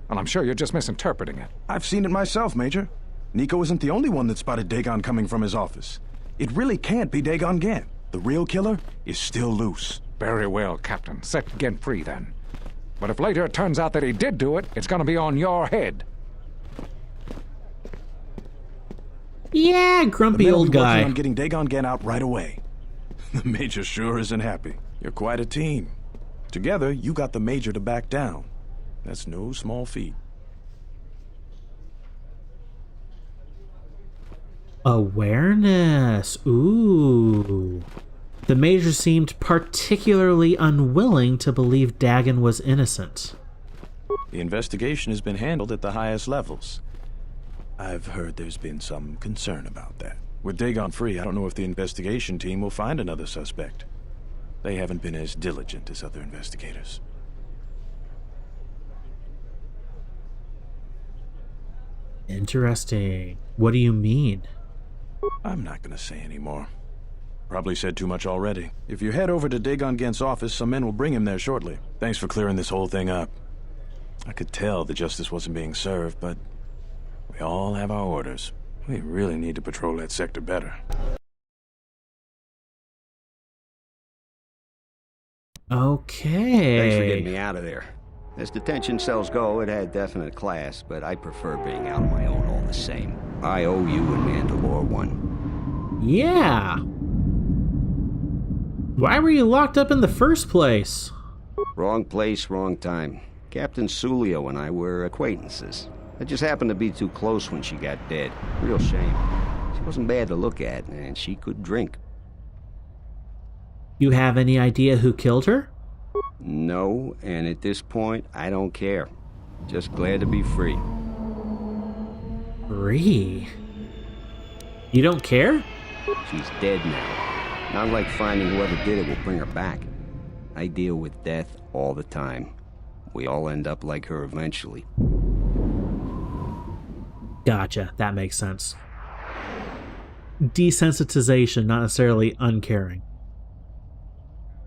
Well, I'm sure you're just misinterpreting it. I've seen it myself, Major. Nico isn't the only one that spotted Dagon coming from his office. It really can't be Dagon Gant. The real killer is still loose. Very well, Captain. Set Gent free, then. But if later it turns out that he did do it, it's gonna be on your head. Yeah, grumpy old guy. I'm getting Dagon Gant out right away. The Major sure isn't happy. You're quite a team. Together, you got the Major to back down. That's no small feat. Awareness. Ooh. The Major seemed particularly unwilling to believe Dagon was innocent. The investigation has been handled at the highest levels. I've heard there's been some concern about that. With Dagon free, I don't know if the investigation team will find another suspect. They haven't been as diligent as other investigators. Interesting. What do you mean? I'm not gonna say any more. Probably said too much already. If you head over to Dagon Gant's office, some men will bring him there shortly. Thanks for clearing this whole thing up. I could tell the justice wasn't being served, but we all have our orders. We really need to patrol that sector better. Okay. Thanks for getting me out of there. As detention cells go, it had definite class, but I prefer being out on my own all the same. I owe you and Mandalore one. Yeah. Why were you locked up in the first place? Wrong place, wrong time. Captain Sulio and I were acquaintances. I just happened to be too close when she got dead. Real shame. She wasn't bad to look at, and she could drink. You have any idea who killed her? No, and at this point, I don't care. Just glad to be free. Free? You don't care? She's dead now. Not like finding whoever did it will bring her back. I deal with death all the time. We all end up like her eventually. Gotcha. That makes sense. Desensitization, not necessarily uncaring.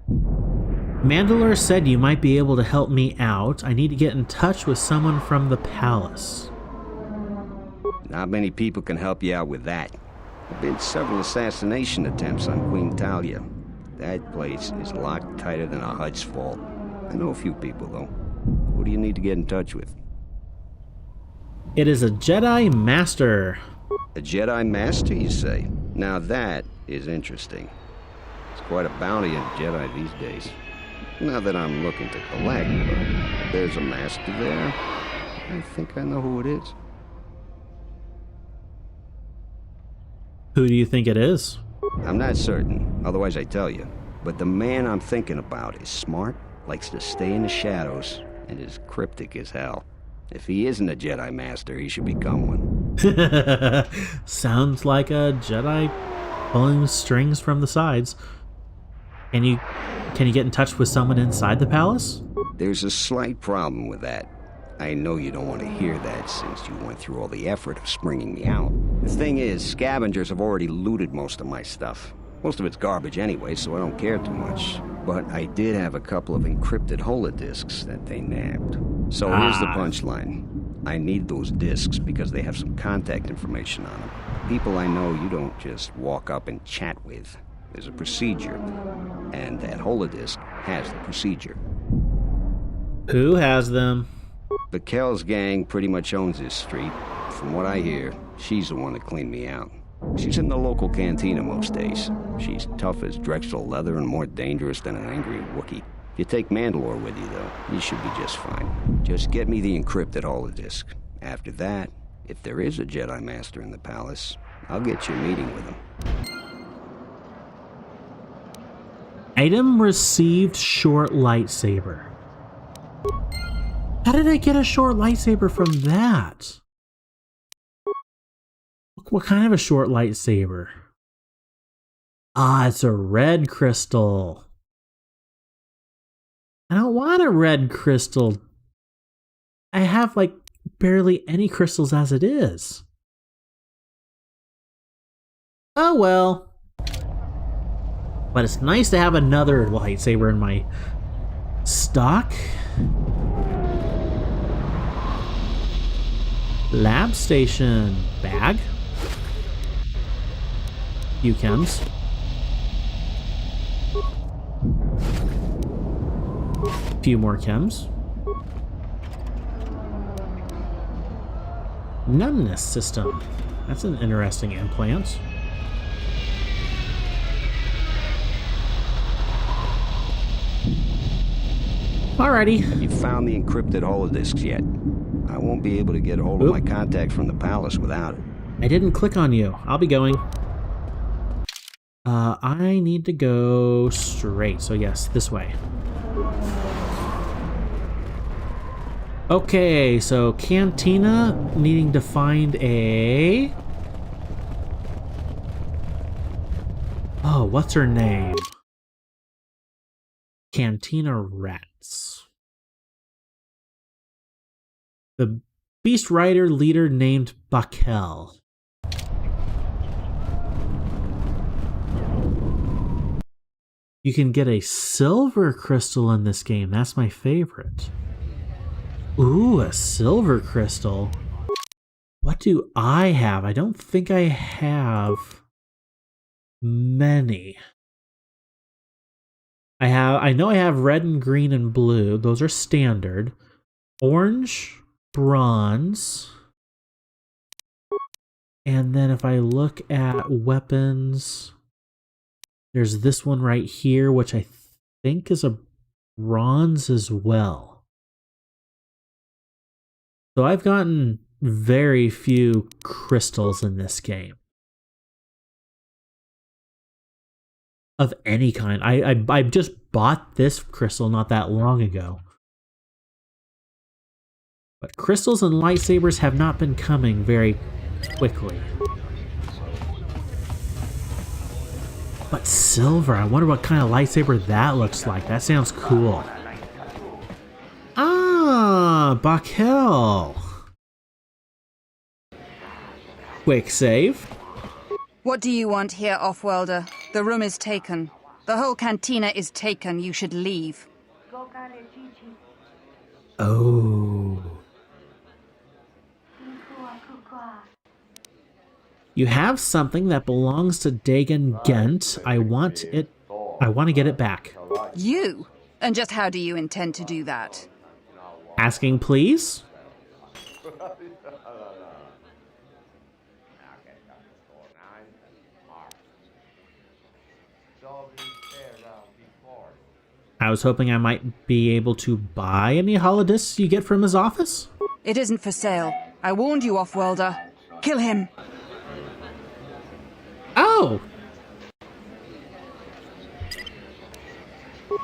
Mandalore said you might be able to help me out. I need to get in touch with someone from the palace. Not many people can help you out with that. There've been several assassination attempts on Queen Talia. That place is locked tighter than a Hut's vault. I know a few people, though. Who do you need to get in touch with? It is a Jedi Master. A Jedi Master, you say? Now that is interesting. It's quite a bounty in Jedi these days. Not that I'm looking to collect, but if there's a master there, I think I know who it is. Who do you think it is? I'm not certain, otherwise I'd tell you. But the man I'm thinking about is smart, likes to stay in the shadows, and is cryptic as hell. If he isn't a Jedi Master, he should become one. Sounds like a Jedi pulling strings from the sides. Can you get in touch with someone inside the palace? There's a slight problem with that. I know you don't want to hear that since you went through all the effort of springing me out. The thing is, scavengers have already looted most of my stuff. Most of it's garbage anyway, so I don't care too much. But I did have a couple of encrypted holodisks that they nabbed. So here's the punchline. I need those disks because they have some contact information on them. People I know you don't just walk up and chat with. There's a procedure, and that holodisk has the procedure. Who has them? The Kells gang pretty much owns this street. From what I hear, she's the one that cleaned me out. She's in the local cantina most days. She's tough as Drexel leather and more dangerous than an angry Wookiee. If you take Mandalore with you, though, you should be just fine. Just get me the encrypted holodisk. After that, if there is a Jedi Master in the palace, I'll get you a meeting with him. Item received short lightsaber. How did I get a short lightsaber from that? What kind of a short lightsaber? Ah, it's a red crystal. I don't want a red crystal. I have, like, barely any crystals as it is. Oh well. But it's nice to have another lightsaber in my stock. Lab station. Bag. Few chems. Few more chems. Numbness system. That's an interesting implant. Alrighty. You found the encrypted holodisks yet? I won't be able to get a hold of my contact from the palace without it. I didn't click on you. I'll be going. I need to go straight. So yes, this way. Okay, so Cantina needing to find a... Oh, what's her name? Cantina Rats. The Beast Rider leader named Bakel. You can get a silver crystal in this game. That's my favorite. Ooh, a silver crystal. What do I have? I don't think I have many. I know I have red and green and blue. Those are standard. Orange, bronze. And then if I look at weapons, there's this one right here, which I think is a bronze as well. So I've gotten very few crystals in this game. Of any kind. I just bought this crystal not that long ago. But crystals and lightsabers have not been coming very quickly. But silver, I wonder what kind of lightsaber that looks like. That sounds cool. Ah, Bakel. Quick save. What do you want here, Offworlder? The room is taken. The whole cantina is taken. You should leave. Oh. You have something that belongs to Dagon Gent. I want to get it back. You? And just how do you intend to do that? Asking, please? I was hoping I might be able to buy any holodiscs you get from his office? It isn't for sale. I warned you, Offworlder. Kill him. Oh!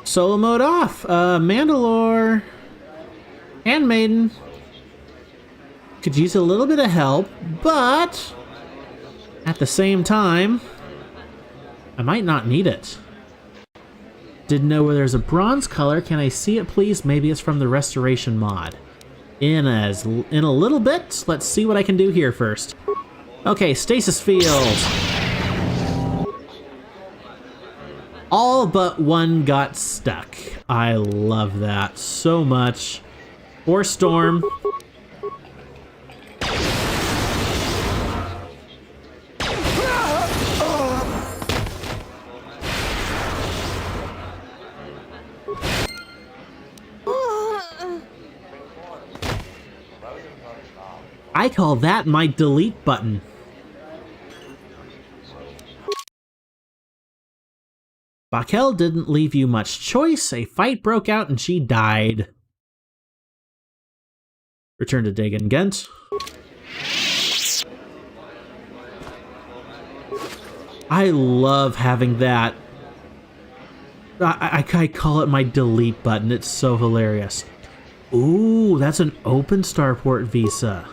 Solo mode off. Mandalore. Handmaiden. Could use a little bit of help, but at the same time, I might not need it. Didn't know where there's a bronze color. Can I see it, please? Maybe it's from the restoration mod. In a little bit. Let's see what I can do here first. Okay, stasis field. All but one got stuck. I love that so much. Or Storm. I call that my delete button. Bakel didn't leave you much choice. A fight broke out and she died. Return to Dagon Gent. I love having that. I call it my delete button. It's so hilarious. Ooh, that's an open starport visa.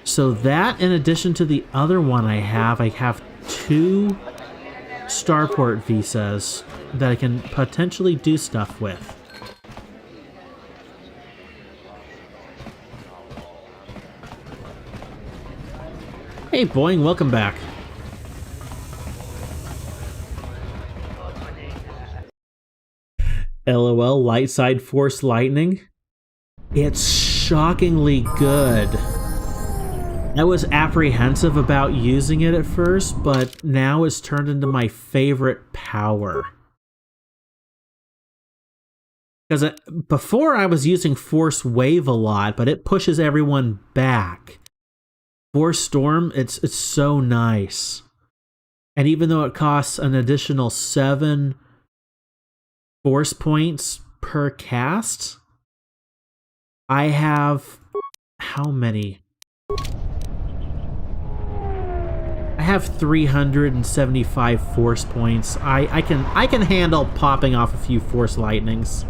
So that, in addition to the other one I have two starport visas that I can potentially do stuff with. Hey Boing, welcome back. LOL, light side force lightning. It's shockingly good. I was apprehensive about using it at first, but now it's turned into my favorite power. Because before I was using Force Wave a lot, but it pushes everyone back. Force Storm, it's so nice. And even though it costs an additional 7 force points per cast, I have how many? I have 375 force points. I can handle popping off a few force lightnings.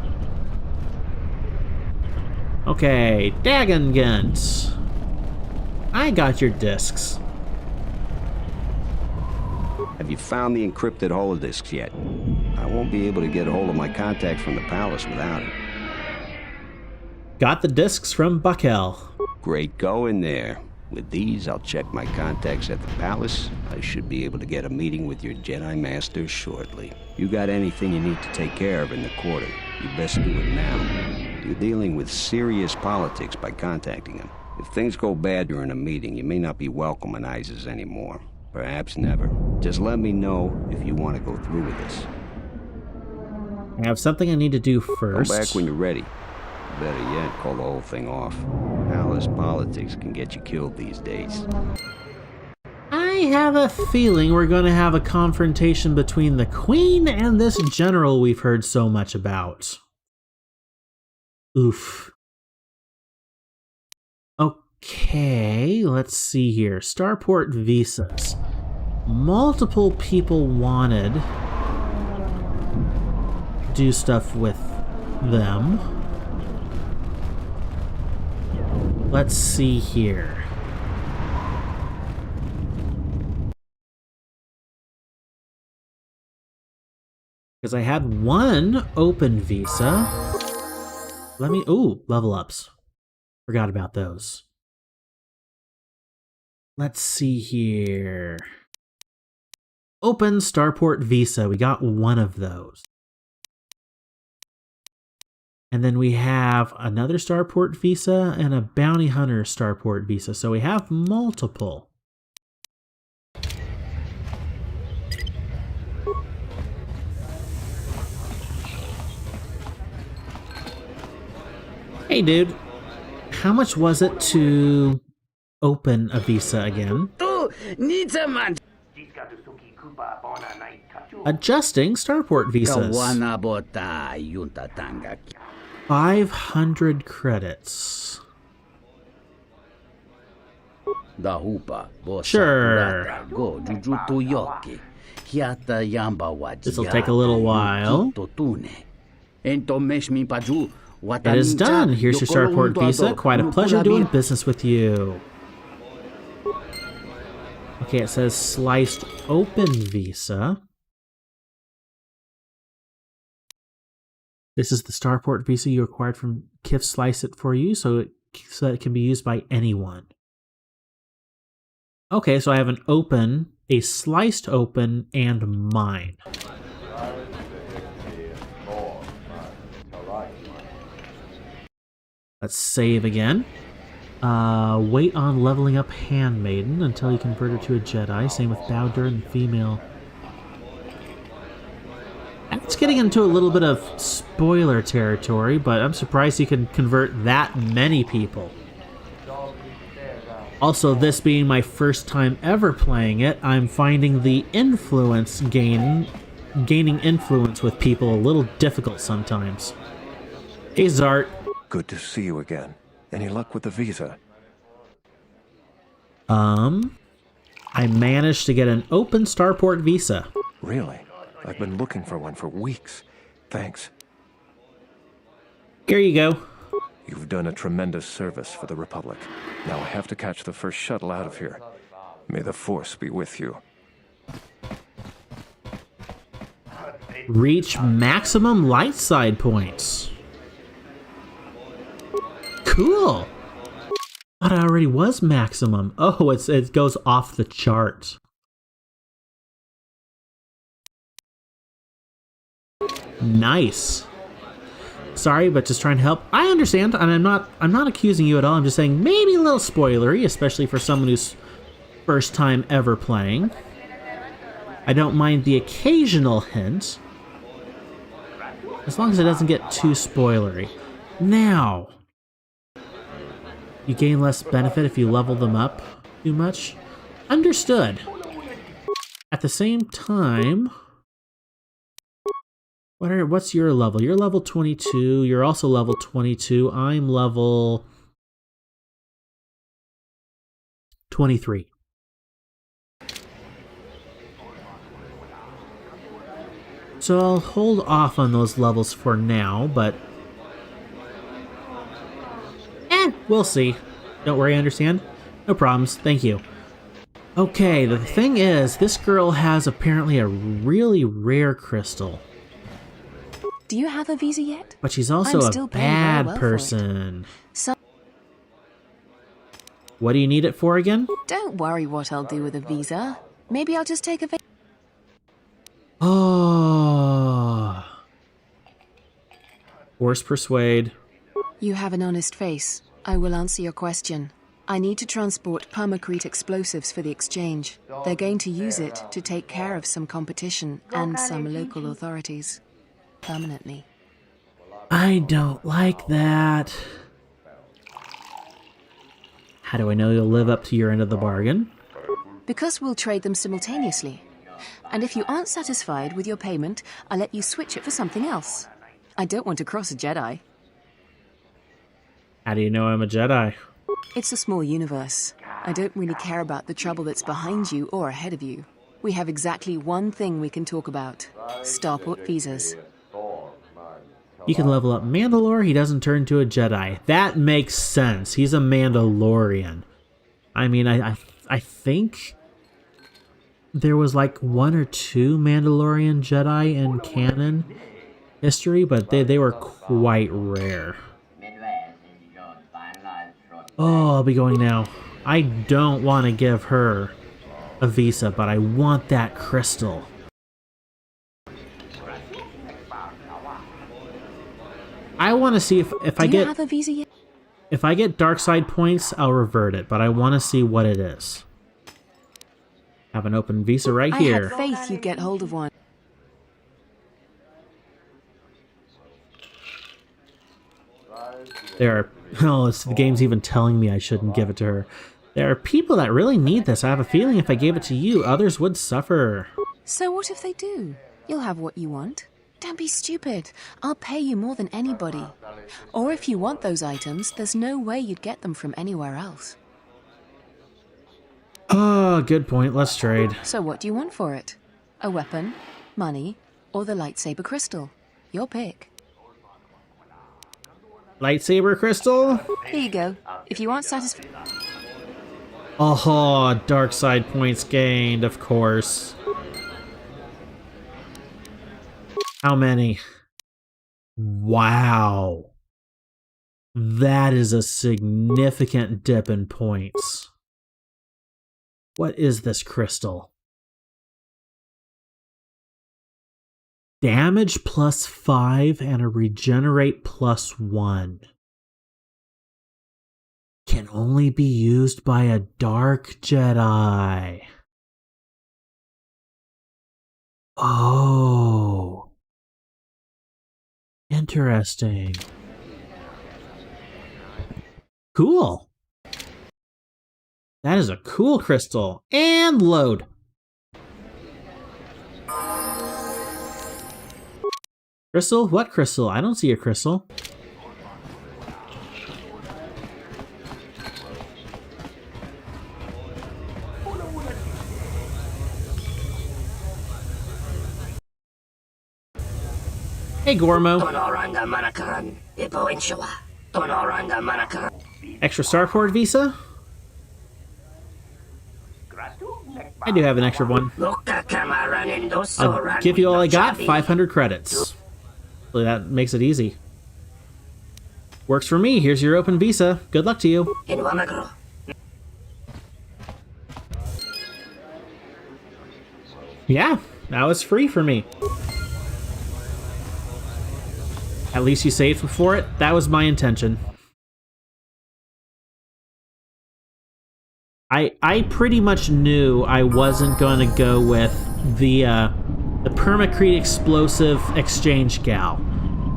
Okay, Dagongunt. I got your discs. Have you found the encrypted holodiscs yet? I won't be able to get a hold of my contacts from the palace without it. Got the discs from Buckel. Great going there. With these, I'll check my contacts at the palace. I should be able to get a meeting with your Jedi Master shortly. You got anything you need to take care of in the quarter, you best do it now. You're dealing with serious politics by contacting them. If things go bad during a meeting, you may not be welcome in Isis anymore. Perhaps never. Just let me know if you want to go through with this. I have something I need to do first. Come back when you're ready. Better yet, call the whole thing off. Palace politics can get you killed these days. I have a feeling we're going to have a confrontation between the Queen and this general we've heard so much about. Oof. Okay, let's see here. Starport visas. Multiple people wanted to do stuff with them. Let's see here. Because I had one open visa. Let me... Ooh, level ups. Forgot about those. Let's see here. Open Starport Visa. We got one of those. And then we have another Starport Visa and a Bounty Hunter Starport Visa. So we have multiple. Hey, dude. How much was it to open a visa again? Adjusting Starport visas. 500 credits. Sure. This'll take a little while. It is done. Here's your Starport visa. Quite a pleasure doing business with you. Okay, it says sliced open visa. This is the Starport visa you acquired from Kif Slice It for you, so that it can be used by anyone. Okay, so I have an open, a sliced open, and mine. Let's save again. Wait on leveling up Handmaiden until you convert her to a Jedi. Same with Bowder and female. It's getting into a little bit of spoiler territory, but I'm surprised you can convert that many people. Also, this being my first time ever playing it, I'm finding the influence gaining influence with people a little difficult sometimes. Hey, Zart. Good to see you again. Any luck with the visa? I managed to get an open Starport visa. Really? I've been looking for one for weeks. Thanks. Here you go. You've done a tremendous service for the Republic. Now I have to catch the first shuttle out of here. May the Force be with you. Reach maximum light side points. Cool. Thought I already was maximum. Oh, it goes off the chart. Nice. Sorry, but just trying to help. I understand, and I'm not accusing you at all. I'm just saying maybe a little spoilery, especially for someone who's first time ever playing. I don't mind the occasional hint, as long as it doesn't get too spoilery. Now, you gain less benefit if you level them up too much. Understood. At the same time, what's your level? You're level 22. You're also level 22. I'm level 23. So I'll hold off on those levels for now, but we'll see. Don't worry, I understand. No problems. Thank you. Okay, the thing is, this girl has apparently a really rare crystal. Do you have a visa yet? But she's also a bad person. What do you need it for again? Don't worry what I'll do with a visa. Maybe I'll just take a Oh. Force persuade. You have an honest face. I will answer your question. I need to transport permacrete explosives for the exchange. They're going to use it to take care of some competition and some local authorities. Permanently. I don't like that. How do I know you'll live up to your end of the bargain? Because we'll trade them simultaneously. And if you aren't satisfied with your payment, I'll let you switch it for something else. I don't want to cross a Jedi. How do you know I'm a Jedi? It's a small universe. I don't really care about the trouble that's behind you or ahead of you. We have exactly one thing we can talk about. Starport visas. You can level up Mandalore, he doesn't turn into a Jedi. That makes sense. He's a Mandalorian. I mean, I think there was like 1 or 2 Mandalorian Jedi in canon history, but they were quite rare. Oh, I'll be going now. I don't want to give her a visa, but I want that crystal. I want to see if I get... have a visa yet? If I get dark side points, I'll revert it, but I want to see what it is. Have an open visa right here. I had faith you'd get hold of one. There are... Oh, the game's even telling me I shouldn't give it to her. There are people that really need this. I have a feeling if I gave it to you, others would suffer. So what if they do? You'll have what you want. Don't be stupid. I'll pay you more than anybody. Or if you want those items, there's no way you'd get them from anywhere else. Oh, good point. Let's trade. So what do you want for it? A weapon, money, or the lightsaber crystal? Your pick. Lightsaber crystal? Here you go. If you aren't satisfied... Oh, dark side points gained, of course. How many? Wow. That is a significant dip in points. What is this crystal? Damage +5 and a regenerate +1. Can only be used by a dark Jedi. Oh. Interesting. Cool. That is a cool crystal. And load. Crystal? What crystal? I don't see a crystal. Hey, Gormo. Extra Starport visa? I do have an extra one. I'll give you all I got, 500 credits. So that makes it easy. Works for me. Here's your open visa. Good luck to you. Yeah, that was free for me. At least you saved before it. That was my intention. I pretty much knew I wasn't going to go with the permacrete explosive exchange gal.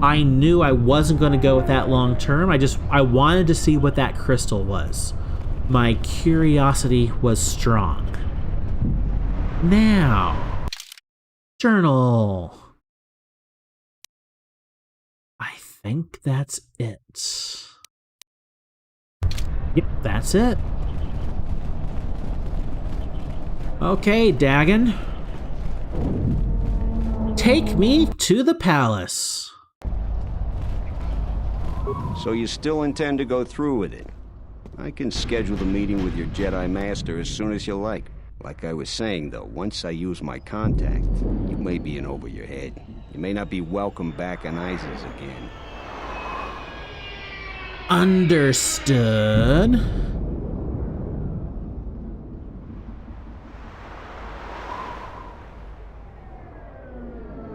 I knew I wasn't going to go with that long term. I wanted to see what that crystal was. My curiosity was strong. Now, journal. I think that's it. Yep, that's it. Okay, Dagon. Take me to the palace. So you still intend to go through with it? I can schedule the meeting with your Jedi Master as soon as you like. Like I was saying, though, once I use my contact, you may be in over your head. You may not be welcome back on Isis again. Understood.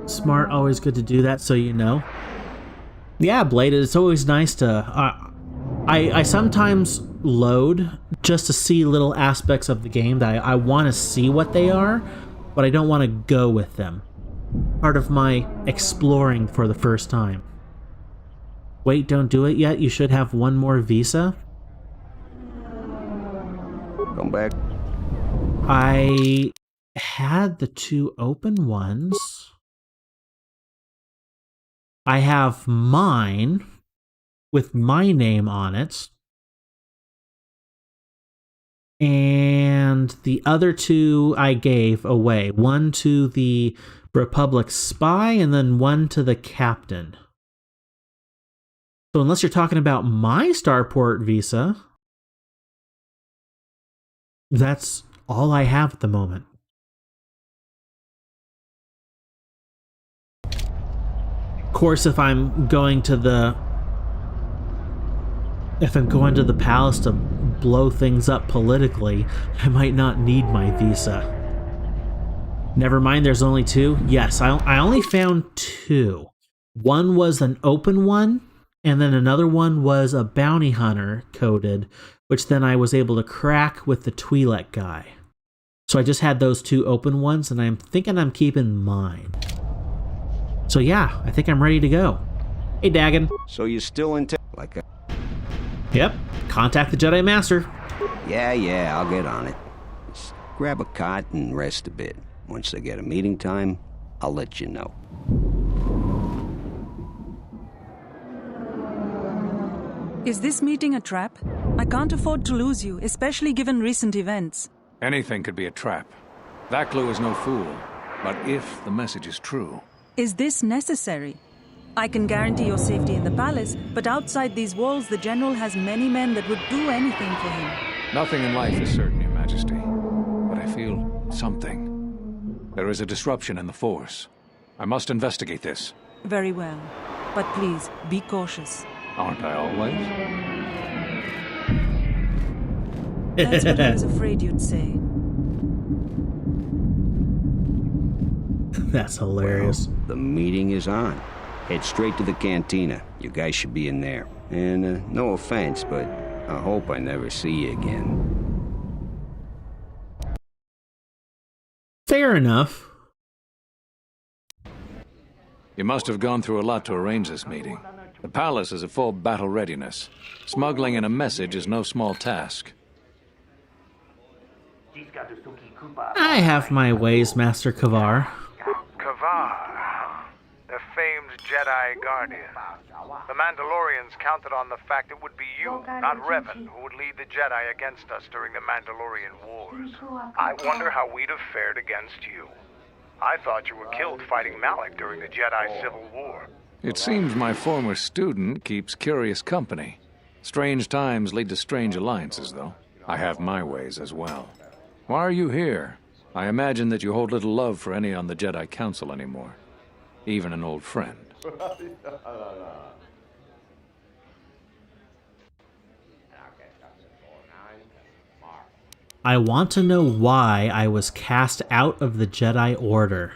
Smart, always good to do that, so you know. Yeah, Blade, it's always nice to... I sometimes load just to see little aspects of the game that I want to see what they are, but I don't want to go with them. Part of my exploring for the first time. Wait, don't do it yet? You should have one more visa? Come back. I had the 2 open ones. I have mine with my name on it. And the other 2 I gave away. One to the Republic spy and then one to the captain. So unless you're talking about my Starport visa, that's all I have at the moment. Of course, if I'm going to the palace to blow things up politically, I might not need my visa. Never mind, there's only 2. Yes, I only found 2. One was an open one, and then another one was a bounty hunter coded, which then I was able to crack with the Twi'lek guy. So I just had those 2 open ones, and I'm thinking I'm keeping mine. So yeah, I think I'm ready to go. Hey, Dagon. So you still intend... Yep, contact the Jedi Master. Yeah, I'll get on it. Just grab a cot and rest a bit. Once I get a meeting time, I'll let you know. Is this meeting a trap? I can't afford to lose you, especially given recent events. Anything could be a trap. That clue is no fool. But if the message is true... Is this necessary? I can guarantee your safety in the palace, but outside these walls, the General has many men that would do anything for him. Nothing in life is certain, Your Majesty. But I feel something. There is a disruption in the Force. I must investigate this. Very well. But please, be cautious. Aren't I always? That's what I was afraid you'd say. That's hilarious. Well, the meeting is on. Head straight to the cantina. You guys should be in there. And no offense, but I hope I never see you again. Fair enough. You must have gone through a lot to arrange this meeting. The palace is at full battle readiness. Smuggling in a message is no small task. I have my ways, Master Kavar. Kavar, the famed Jedi Guardian. The Mandalorians counted on the fact it would be you, not Revan, who would lead the Jedi against us during the Mandalorian Wars. I wonder how we'd have fared against you. I thought you were killed fighting Malak during the Jedi Civil War. It seems my former student keeps curious company. Strange times lead to strange alliances, though. I have my ways as well. Why are you here? I imagine that you hold little love for any on the Jedi Council anymore. Even an old friend. I want to know why I was cast out of the Jedi Order.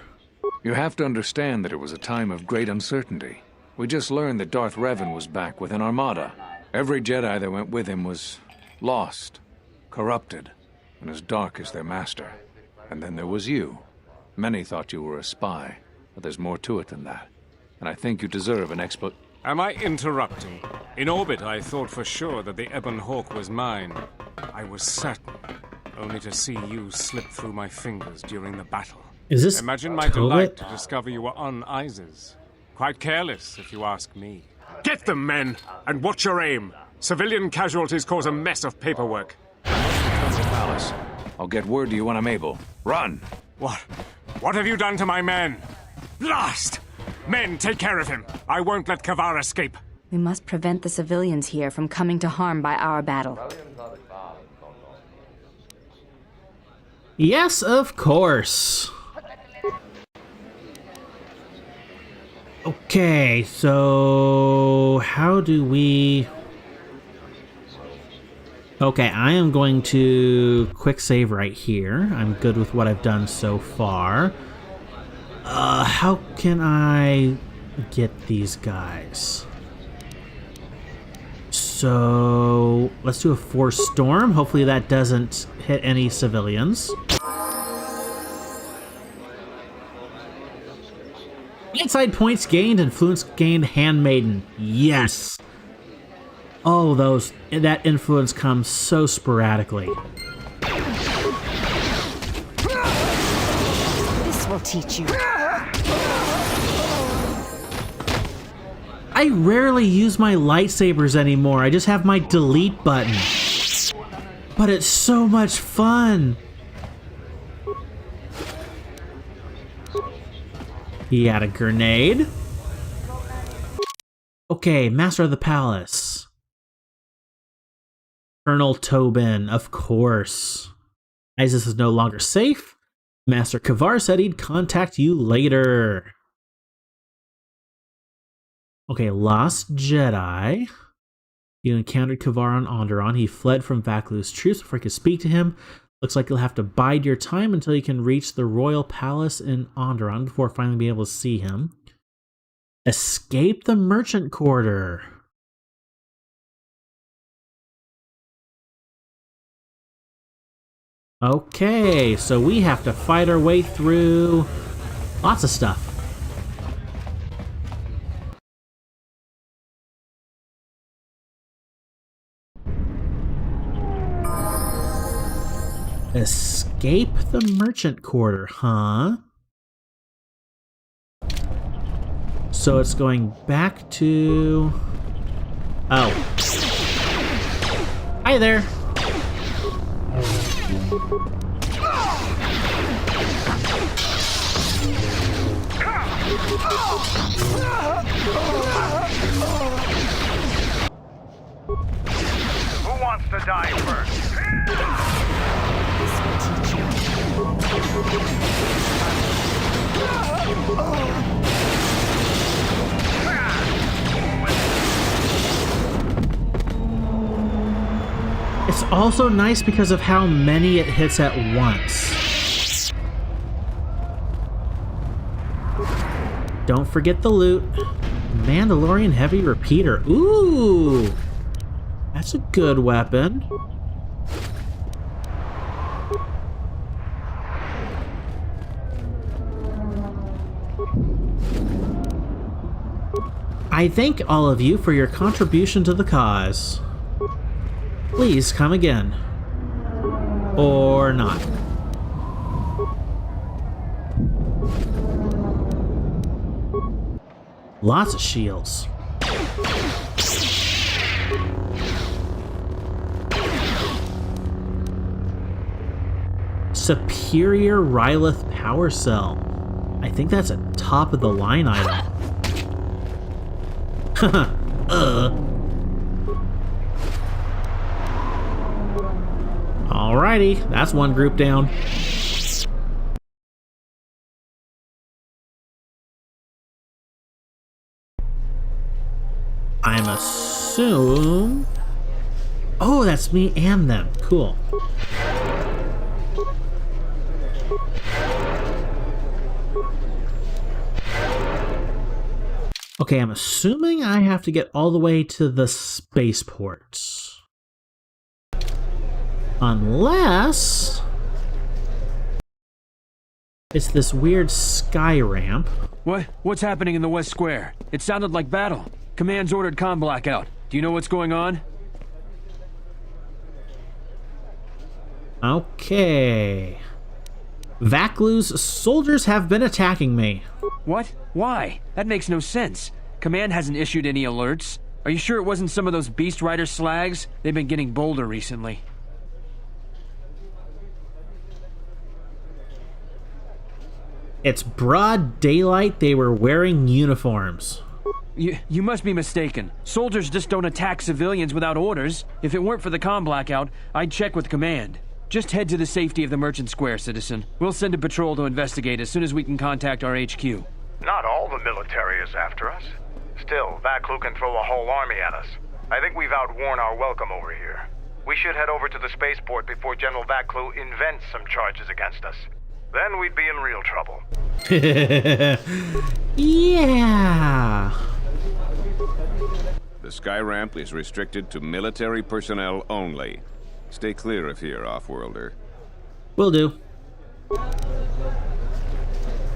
You have to understand that it was a time of great uncertainty. We just learned that Darth Revan was back with an armada. Every Jedi that went with him was lost, corrupted, and as dark as their master. And then there was you. Many thought you were a spy, but there's more to it than that. And I think you deserve an explanation. Am I interrupting? In orbit, I thought for sure that the Ebon Hawk was mine. I was certain, only to see you slip through my fingers during the battle. Is this Imagine my delight to discover you were on Isis. Quite careless, if you ask me. Get them, men, and watch your aim. Civilian casualties cause a mess of paperwork. Return to the palace. I'll get word to you when I'm able. Run! What have you done to my men? Blast! Men, take care of him. I won't let Kavar escape. We must prevent the civilians here from coming to harm by our battle. Yes, of course. Okay, so how do we... Okay, I am going to quick save right here. I'm good with what I've done so far. How can I get these guys? So let's do a Force Storm. Hopefully that doesn't hit any civilians. Inside points gained, influence gained, Handmaiden. Yes. Oh, that influence comes so sporadically. This will teach you. I rarely use my lightsabers anymore. I just have my delete button. But it's so much fun. He had a grenade. Okay, Master of the Palace. Colonel Tobin, of course. Isis is no longer safe. Master Kavar said he'd contact you later. Okay, Lost Jedi. You encountered Kavar on Onderon. He fled from Vaklu's troops before he could speak to him. Looks like you'll have to bide your time until you can reach the Royal Palace in Onderon before finally being able to see him. Escape the Merchant Quarter. Okay, so we have to fight our way through lots of stuff. Escape the Merchant Quarter, huh? So it's going back to... Oh. Hi there! Who wants to die first? It's also nice because of how many it hits at once. Don't forget the loot. Mandalorian Heavy Repeater. Ooh! That's a good weapon. I thank all of you for your contribution to the cause. Please come again. Or not. Lots of shields. Superior Rylith Power Cell. I think that's a top of the line item. Alrighty, that's one group down. I'm assume... Oh, that's me and them. Cool. Okay, I'm assuming I have to get all the way to the spaceport. Unless... it's this weird sky ramp. What's happening in the West Square? It sounded like battle. Command's ordered comm blackout. Do you know what's going on? Okay. Vaklu's soldiers have been attacking me. What? Why? That makes no sense. Command hasn't issued any alerts. Are you sure it wasn't some of those Beast Rider slags? They've been getting bolder recently. It's broad daylight. They were wearing uniforms. You must be mistaken. Soldiers just don't attack civilians without orders. If it weren't for the comm blackout, I'd check with Command. Just head to the safety of the Merchant Square, citizen. We'll send a patrol to investigate as soon as we can contact our HQ. Not all the military is after us. Still, Vaklu can throw a whole army at us. I think we've outworn our welcome over here. We should head over to the spaceport before General Vaklu invents some charges against us. Then we'd be in real trouble. Yeah. The sky ramp is restricted to military personnel only. Stay clear of here, Offworlder. Will do.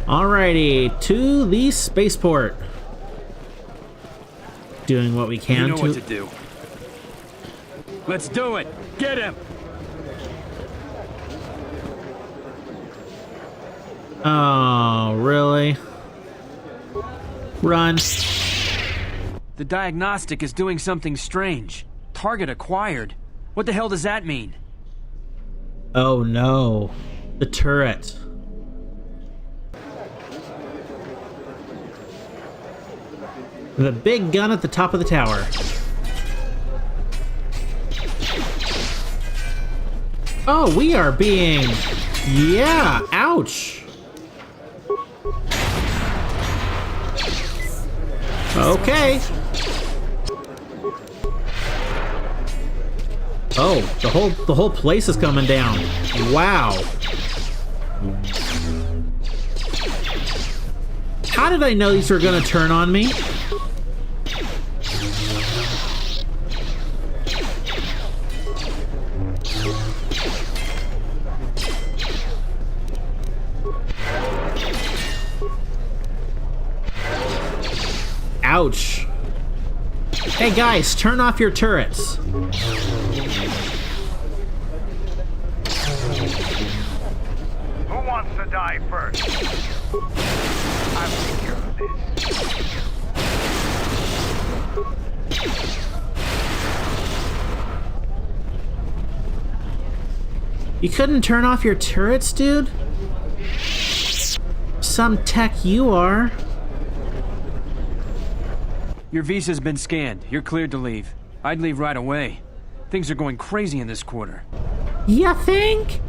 Alrighty, to the spaceport. Doing what we can You know what to do. Let's do it! Get him! Oh, really? Run. The diagnostic is doing something strange. Target acquired. What the hell does that mean? Oh no. The turret. The big gun at the top of the tower. Oh, we are being... yeah, ouch. Okay. Oh, the whole place is coming down. Wow. How did I know these were gonna turn on me? Ouch. Hey guys, turn off your turrets. Who wants to die first? I'll take care of this. You couldn't turn off your turrets, dude? Some tech you are. Your visa's been scanned. You're cleared to leave. I'd leave right away. Things are going crazy in this quarter. You think?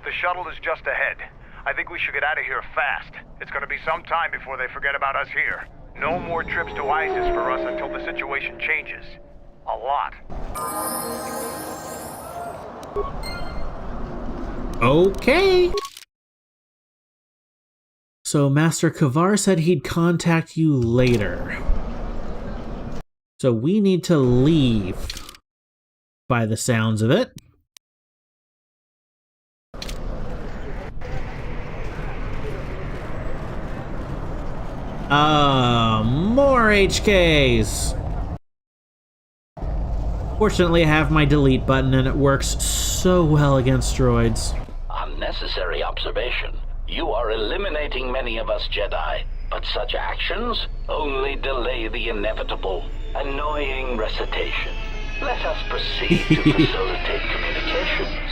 The shuttle is just ahead. I think we should get out of here fast. It's gonna be some time before they forget about us here. No more trips to ISIS for us until the situation changes. A lot. Okay. So Master Kavar said he'd contact you later. So we need to leave, by the sounds of it. More HKs! Fortunately, I have my delete button and it works so well against droids. Unnecessary observation. You are eliminating many of us Jedi, but such actions only delay the inevitable. Annoying recitation. Let us proceed to facilitate communications.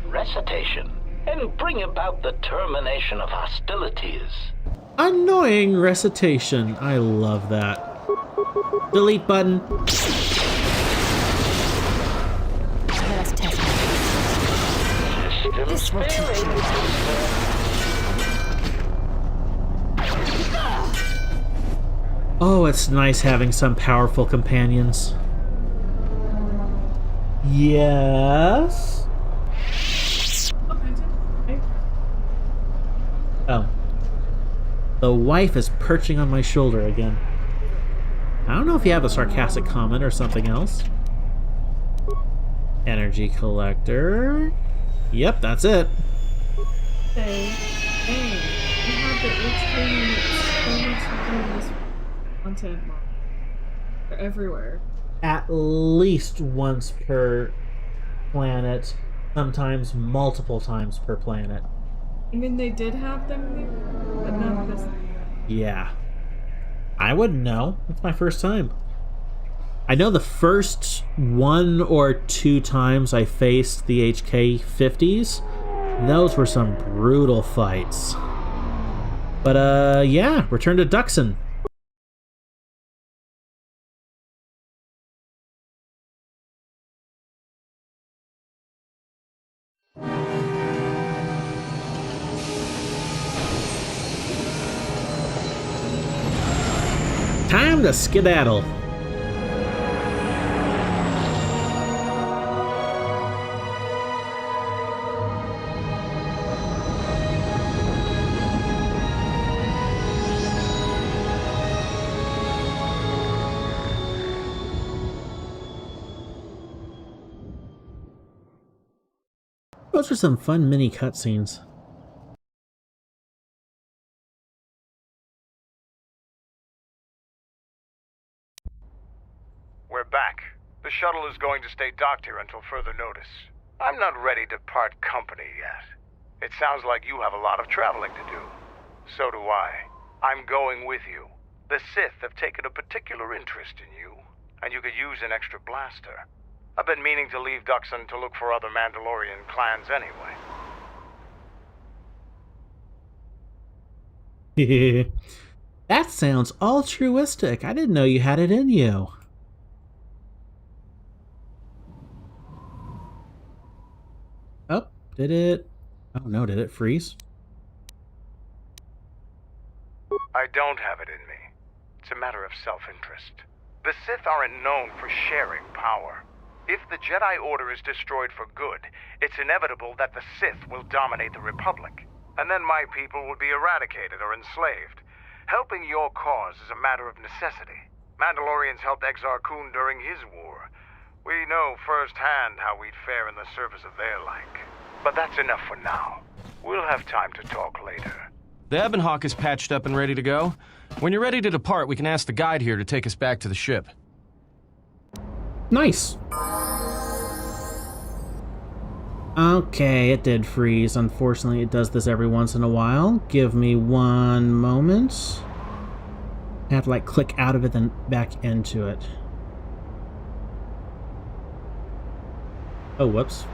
Recitation, and bring about the termination of hostilities. Annoying recitation. I love that. Delete button. Let's test it. Systems This will teach you. Oh, it's nice having some powerful companions. Yes? Oh. The wife is perching on my shoulder again. I don't know if you have a sarcastic comment or something else. Energy collector. Yep, that's it. Hey, you have the HP units so much in this content mod. They're everywhere. At least once per planet, sometimes multiple times per planet. I mean, they did have them there, but not this. Yeah. I wouldn't know. It's my first time. I know the first 1 or 2 times I faced the HK-50s, those were some brutal fights. But, yeah, return to Duxon. Time to skedaddle. Those are some fun mini cutscenes. We're back. The shuttle is going to stay docked here until further notice. I'm not ready to part company yet. It sounds like you have a lot of traveling to do. So do I. I'm going with you. The Sith have taken a particular interest in you, and you could use an extra blaster. I've been meaning to leave Duxon to look for other Mandalorian clans anyway. That sounds altruistic. I didn't know you had it in you. Oh, did it? Oh no, did it freeze? I don't have it in me. It's a matter of self-interest. The Sith aren't known for sharing power. If the Jedi Order is destroyed for good, it's inevitable that the Sith will dominate the Republic. And then my people will be eradicated or enslaved. Helping your cause is a matter of necessity. Mandalorians helped Exar Kun during his war. We know firsthand how we'd fare in the service of their like. But that's enough for now. We'll have time to talk later. The Ebonhawk is patched up and ready to go. When you're ready to depart, we can ask the guide here to take us back to the ship. Nice. Okay, it did freeze. Unfortunately, it does this every once in a while. Give me one moment. I have to, like, click out of it, then back into it. Oh, whoops.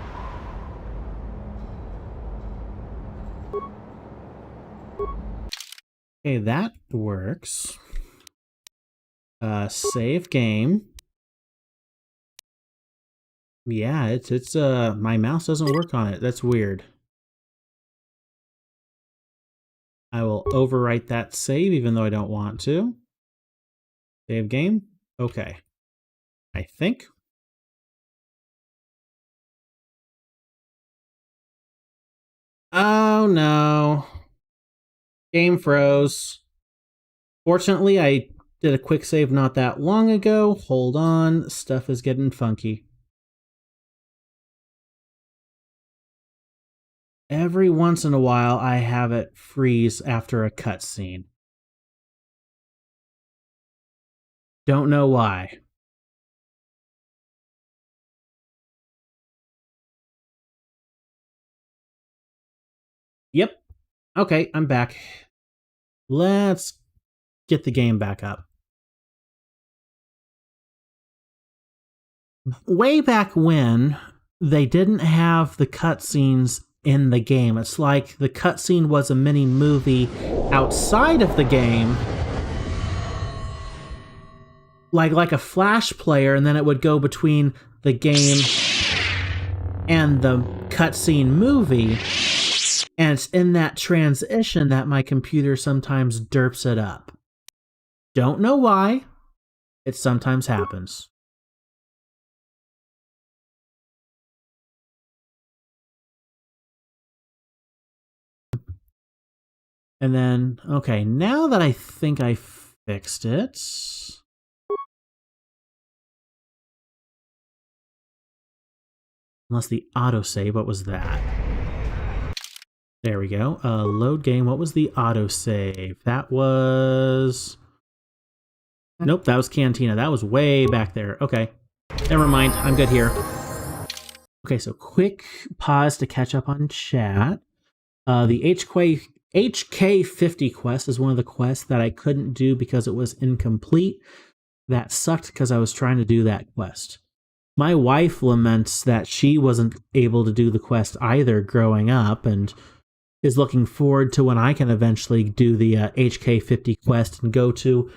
Okay, that works. Save game. Yeah, it's my mouse doesn't work on it. That's weird. I will overwrite that save even though I don't want to. Save game. Okay. I think. Oh no. Game froze. Fortunately, I did a quick save not that long ago. Hold on. Stuff is getting funky. Every once in a while, I have it freeze after a cutscene. Don't know why. Yep. Okay, I'm back. Let's get the game back up. Way back when, they didn't have the cutscenes in the game. It's like the cutscene was a mini movie outside of the game. Like a flash player, and then it would go between the game and the cutscene movie. And it's in that transition that my computer sometimes derps it up. Don't know why. It sometimes happens. And then, okay, now that I think I fixed it... Unless the autosave, what was that? There we go. Load game, what was the autosave? That was... Nope, that was Cantina. That was way back there. Okay. Never mind, I'm good here. Okay, so quick pause to catch up on chat. The HK50 quest is one of the quests that I couldn't do because it was incomplete. That sucked because I was trying to do that quest. My wife laments that she wasn't able to do the quest either growing up and is looking forward to when I can eventually do the HK50 quest and go to...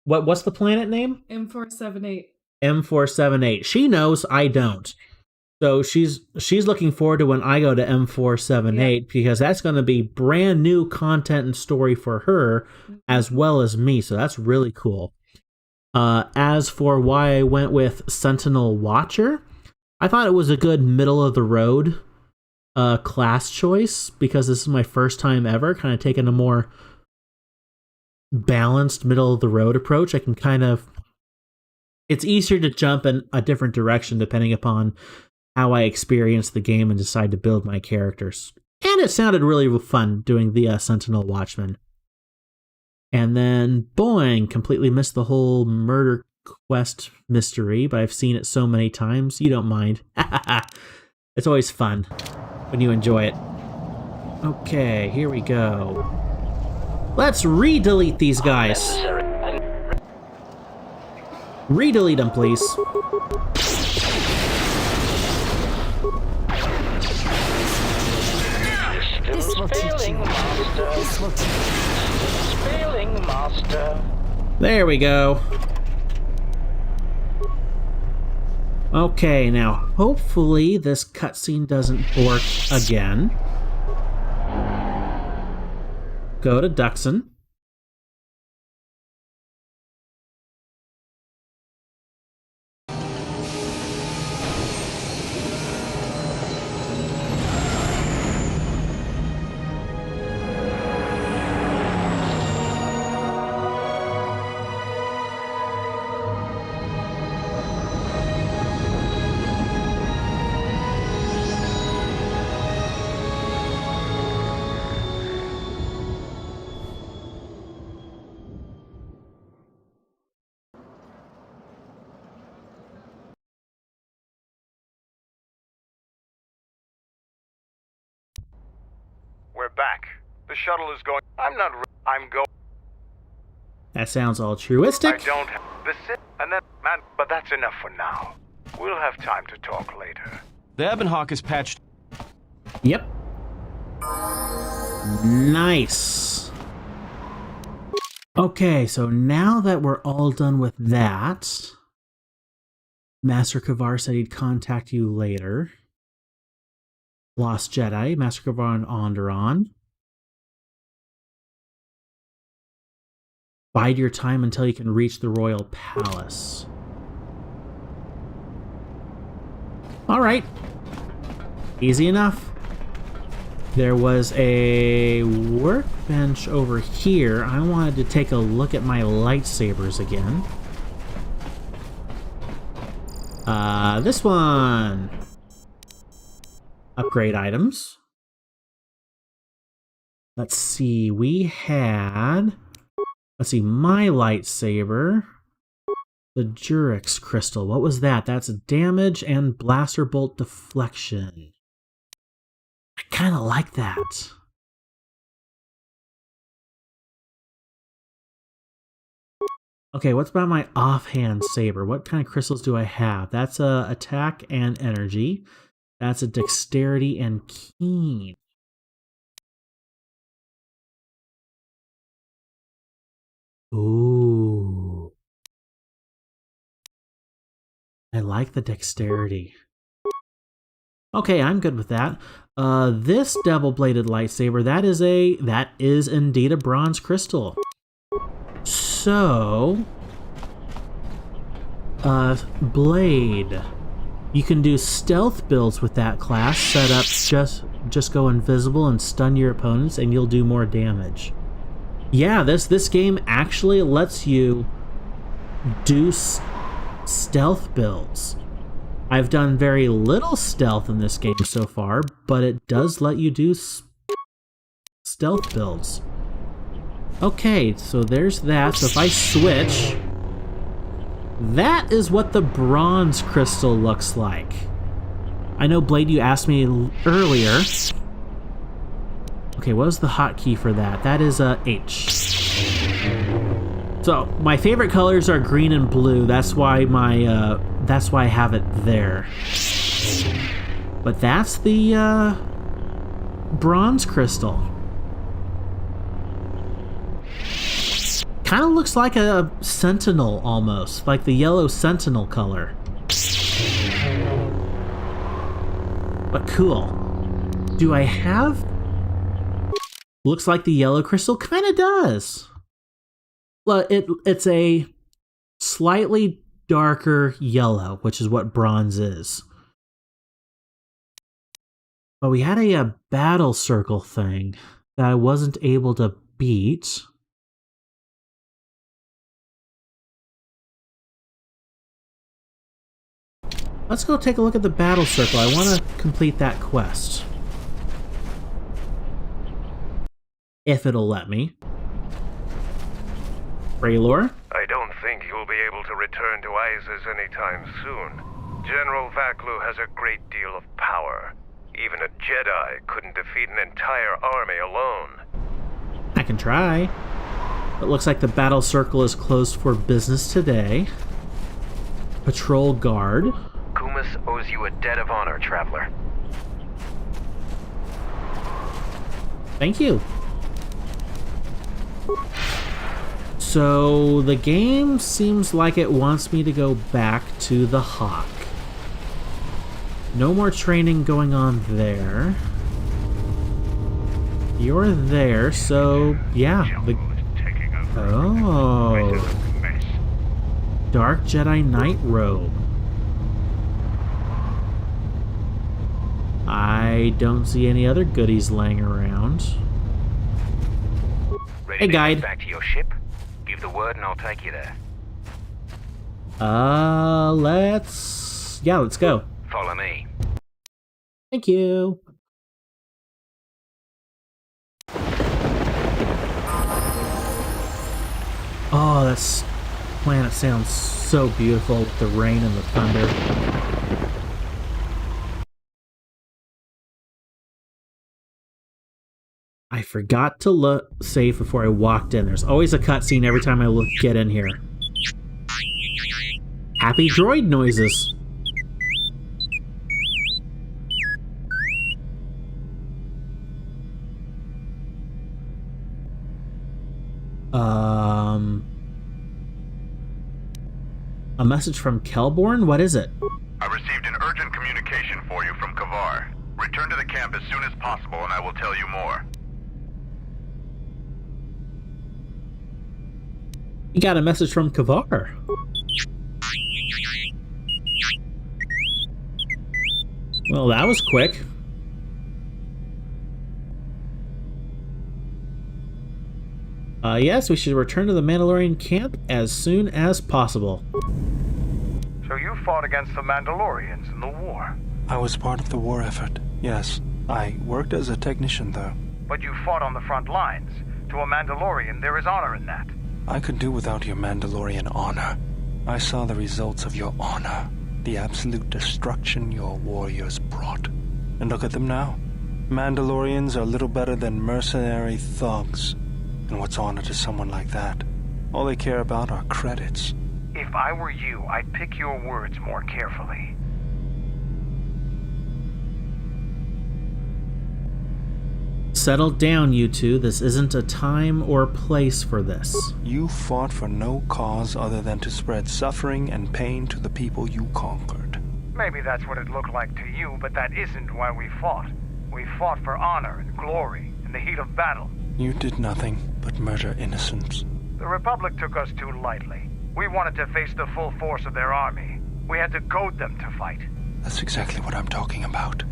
What's the planet name? M478. M478. She knows, I don't. So she's looking forward to when I go to M478 because that's going to be brand new content and story for her as well as me. So that's really cool. As for why I went with Sentinel Watcher, I thought it was a good middle of the road class choice because this is my first time ever kind of taking a more balanced middle of the road approach. I can kind of... It's easier to jump in a different direction depending upon how I experience the game and decide to build my characters. And it sounded really fun doing the Sentinel Watchman. And then, boing, completely missed the whole murder quest mystery, but I've seen it so many times, you don't mind. It's always fun when you enjoy it. Okay, here we go. Let's re-delete these guys. Re-delete them, please. This will teach you. This will teach you. Failing master. There we go. Okay, now hopefully this cutscene doesn't bork again. Go to Duxon. We're back. The shuttle is going... I'm going... That sounds altruistic. I don't have... And then... Man, but that's enough for now. We'll have time to talk later. The Ebonhawk is patched. Yep. Nice. Okay, so now that we're all done with that, Master Kavar said he'd contact you later. Lost Jedi, Master Kavar and Onderon. Bide your time until you can reach the Royal Palace. Alright. Easy enough. There was a workbench over here. I wanted to take a look at my lightsabers again. This one. Upgrade items. Let's see, we had... Let's see, my lightsaber. The Jurix crystal. What was that? That's damage and blaster bolt deflection. I kind of like that. Okay, what's about my offhand saber? What kind of crystals do I have? That's a attack and energy. That's a dexterity and keen. Ooh. I like the dexterity. Okay, I'm good with that. This double-bladed lightsaber, that is indeed a bronze crystal. So, blade. You can do stealth builds with that class. Set up just go invisible and stun your opponents, and you'll do more damage. Yeah, this game actually lets you do stealth builds. I've done very little stealth in this game so far, but it does let you do stealth builds. Okay, so there's that. So if I switch, that is what the bronze crystal looks like. I know, Blade, you asked me earlier. Okay, what was the hotkey for that? That is H. So my favorite colors are green and blue. That's why I have it there. But that's the bronze crystal. Kind of looks like a sentinel almost, like the yellow sentinel color. But cool. Do I have... Looks like the yellow crystal? Kind of does. Well, it's a slightly darker yellow, which is what bronze is. But we had a battle circle thing that I wasn't able to beat. Let's go take a look at the battle circle. I want to complete that quest. If it'll let me. Raylor? I don't think you'll be able to return to Isis anytime soon. General Vaklu has a great deal of power. Even a Jedi couldn't defeat an entire army alone. I can try. It looks like the battle circle is closed for business today. Patrol guard. Kumis owes you a debt of honor, traveler. Thank you. So the game seems like it wants me to go back to the Hawk. No more training going on there. You're there, so yeah. Oh. Dark Jedi Knight robe. I don't see any other goodies laying around. Ready Hey, to guide. get back to your ship? Give the word and I'll take you there. Let's go. Follow me. Thank you. Oh, this planet sounds so beautiful with the rain and the thunder. I forgot to save before I walked in. There's always a cutscene every time I get in here. Happy droid noises. A message from Kelborn? What is it? I received an urgent communication for you from Kavar. Return to the camp as soon as possible and I will tell you more. You got a message from Kavar. Well, that was quick. Yes, we should return to the Mandalorian camp as soon as possible. So you fought against the Mandalorians in the war? I was part of the war effort, yes. I worked as a technician, though. But you fought on the front lines. To a Mandalorian, there is honor in that. I could do without your Mandalorian honor. I saw the results of your honor. The absolute destruction your warriors brought. And look at them now. Mandalorians are little better than mercenary thugs. And what's honor to someone like that? All they care about are credits. If I were you, I'd pick your words more carefully. Settle down, you two. This isn't a time or place for this. You fought for no cause other than to spread suffering and pain to the people you conquered. Maybe that's what it looked like to you, but that isn't why we fought. We fought for honor and glory in the heat of battle. You did nothing but murder innocents. The Republic took us too lightly. We wanted to face the full force of their army. We had to goad them to fight. That's exactly what I'm talking about.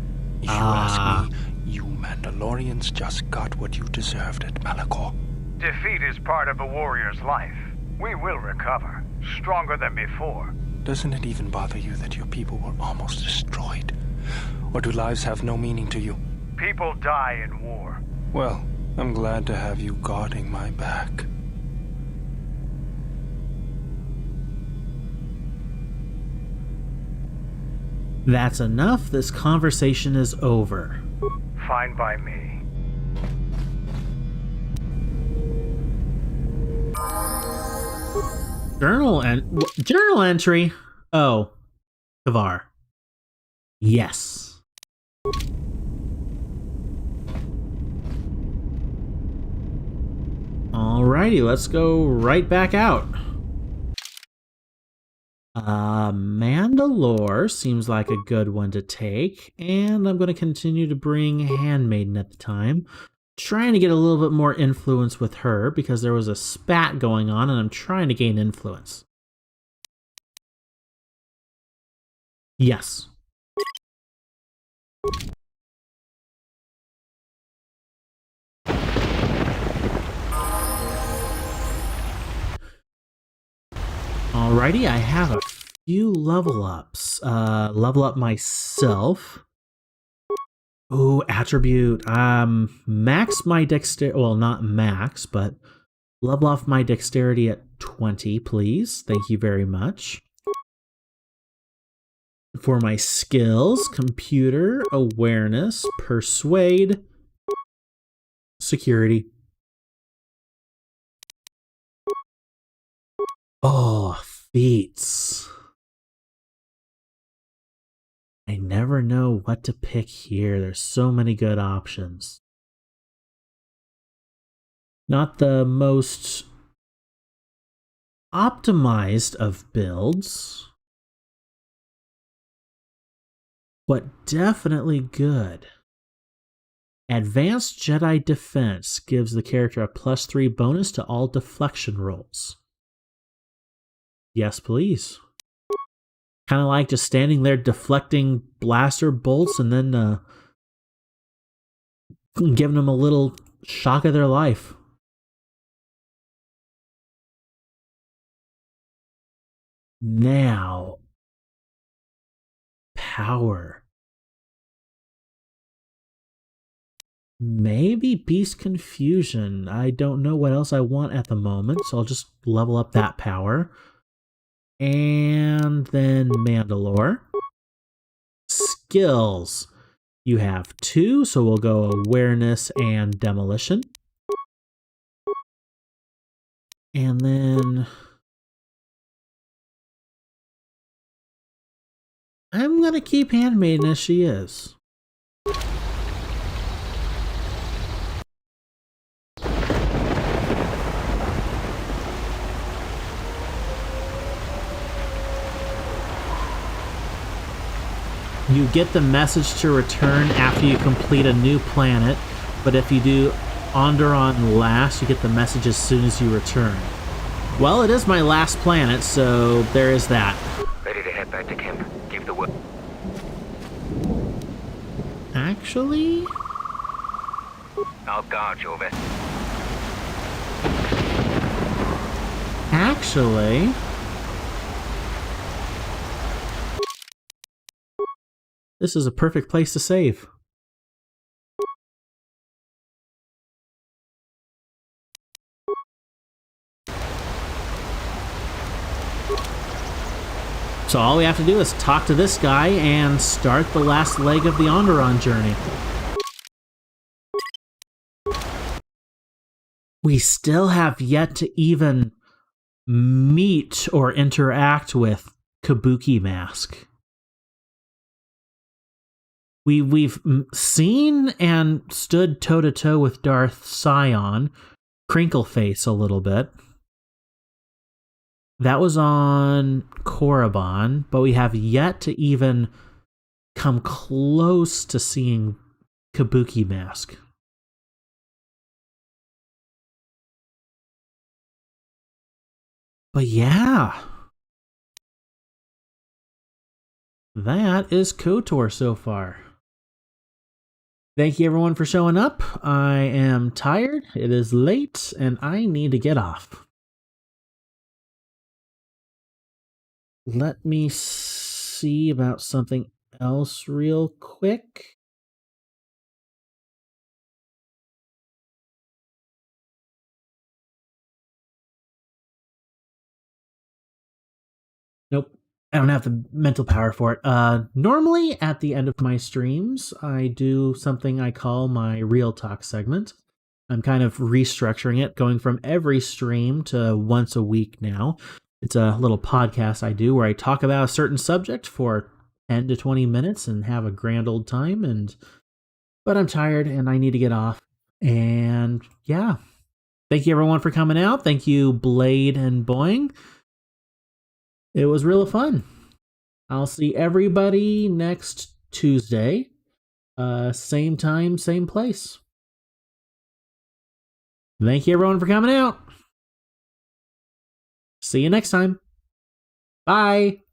If you ask me, you Mandalorians just got what you deserved at Malachor. Defeat is part of a warrior's life. We will recover, stronger than before. Doesn't it even bother you that your people were almost destroyed? Or do lives have no meaning to you? People die in war. Well, I'm glad to have you guarding my back. That's enough. This conversation is over. Fine by me. Journal entry. Oh, Kavar. Yes. Alrighty, let's go right back out. Mandalore seems like a good one to take, and I'm going to continue to bring Handmaiden at the time. Trying to get a little bit more influence with her because there was a spat going on and I'm trying to gain influence. Yes. Alrighty, I have a few level ups. Level up myself. Ooh, attribute. Max my dexterity. Well, not max, but level off my dexterity at 20, please. Thank you very much. For my skills, computer, awareness, persuade, security. Oh, feats. I never know what to pick here. There's so many good options. Not the most optimized of builds, but definitely good. Advanced Jedi Defense gives the character a +3 bonus to all deflection rolls. Yes, please. Kind of like just standing there deflecting blaster bolts and then giving them a little shock of their life. Now, power. Maybe Beast Confusion. I don't know what else I want at the moment, so I'll just level up that power. And then Mandalore. Skills. You have 2, so we'll go Awareness and Demolition. And then I'm going to keep Handmaiden as she is. You get the message to return after you complete a new planet, but if you do Onderon last, you get the message as soon as you return. Well, it is my last planet, so there is that. Ready to head back to camp. Give the word. Actually? I'll guard your vessel. Actually... this is a perfect place to save. So all we have to do is talk to this guy and start the last leg of the Onderon journey. We still have yet to even meet or interact with Kabuki Mask. We've seen and stood toe-to-toe with Darth Sion, Crinkleface a little bit. That was on Korriban, but we have yet to even come close to seeing kabuki mask. But yeah, that is KOTOR so far. Thank you everyone for showing up. I am tired, it is late, and I need to get off. Let me see about something else real quick. Nope. I don't have the mental power for it. Normally at the end of my streams, I do something I call my Real Talk segment. I'm kind of restructuring it, going from every stream to once a week now. It's a little podcast I do where I talk about a certain subject for 10 to 20 minutes and have a grand old time. But I'm tired and I need to get off. And yeah, thank you everyone for coming out. Thank you, Blade and Boing. It was real fun. I'll see everybody next Tuesday. Same time, same place. Thank you everyone for coming out. See you next time. Bye.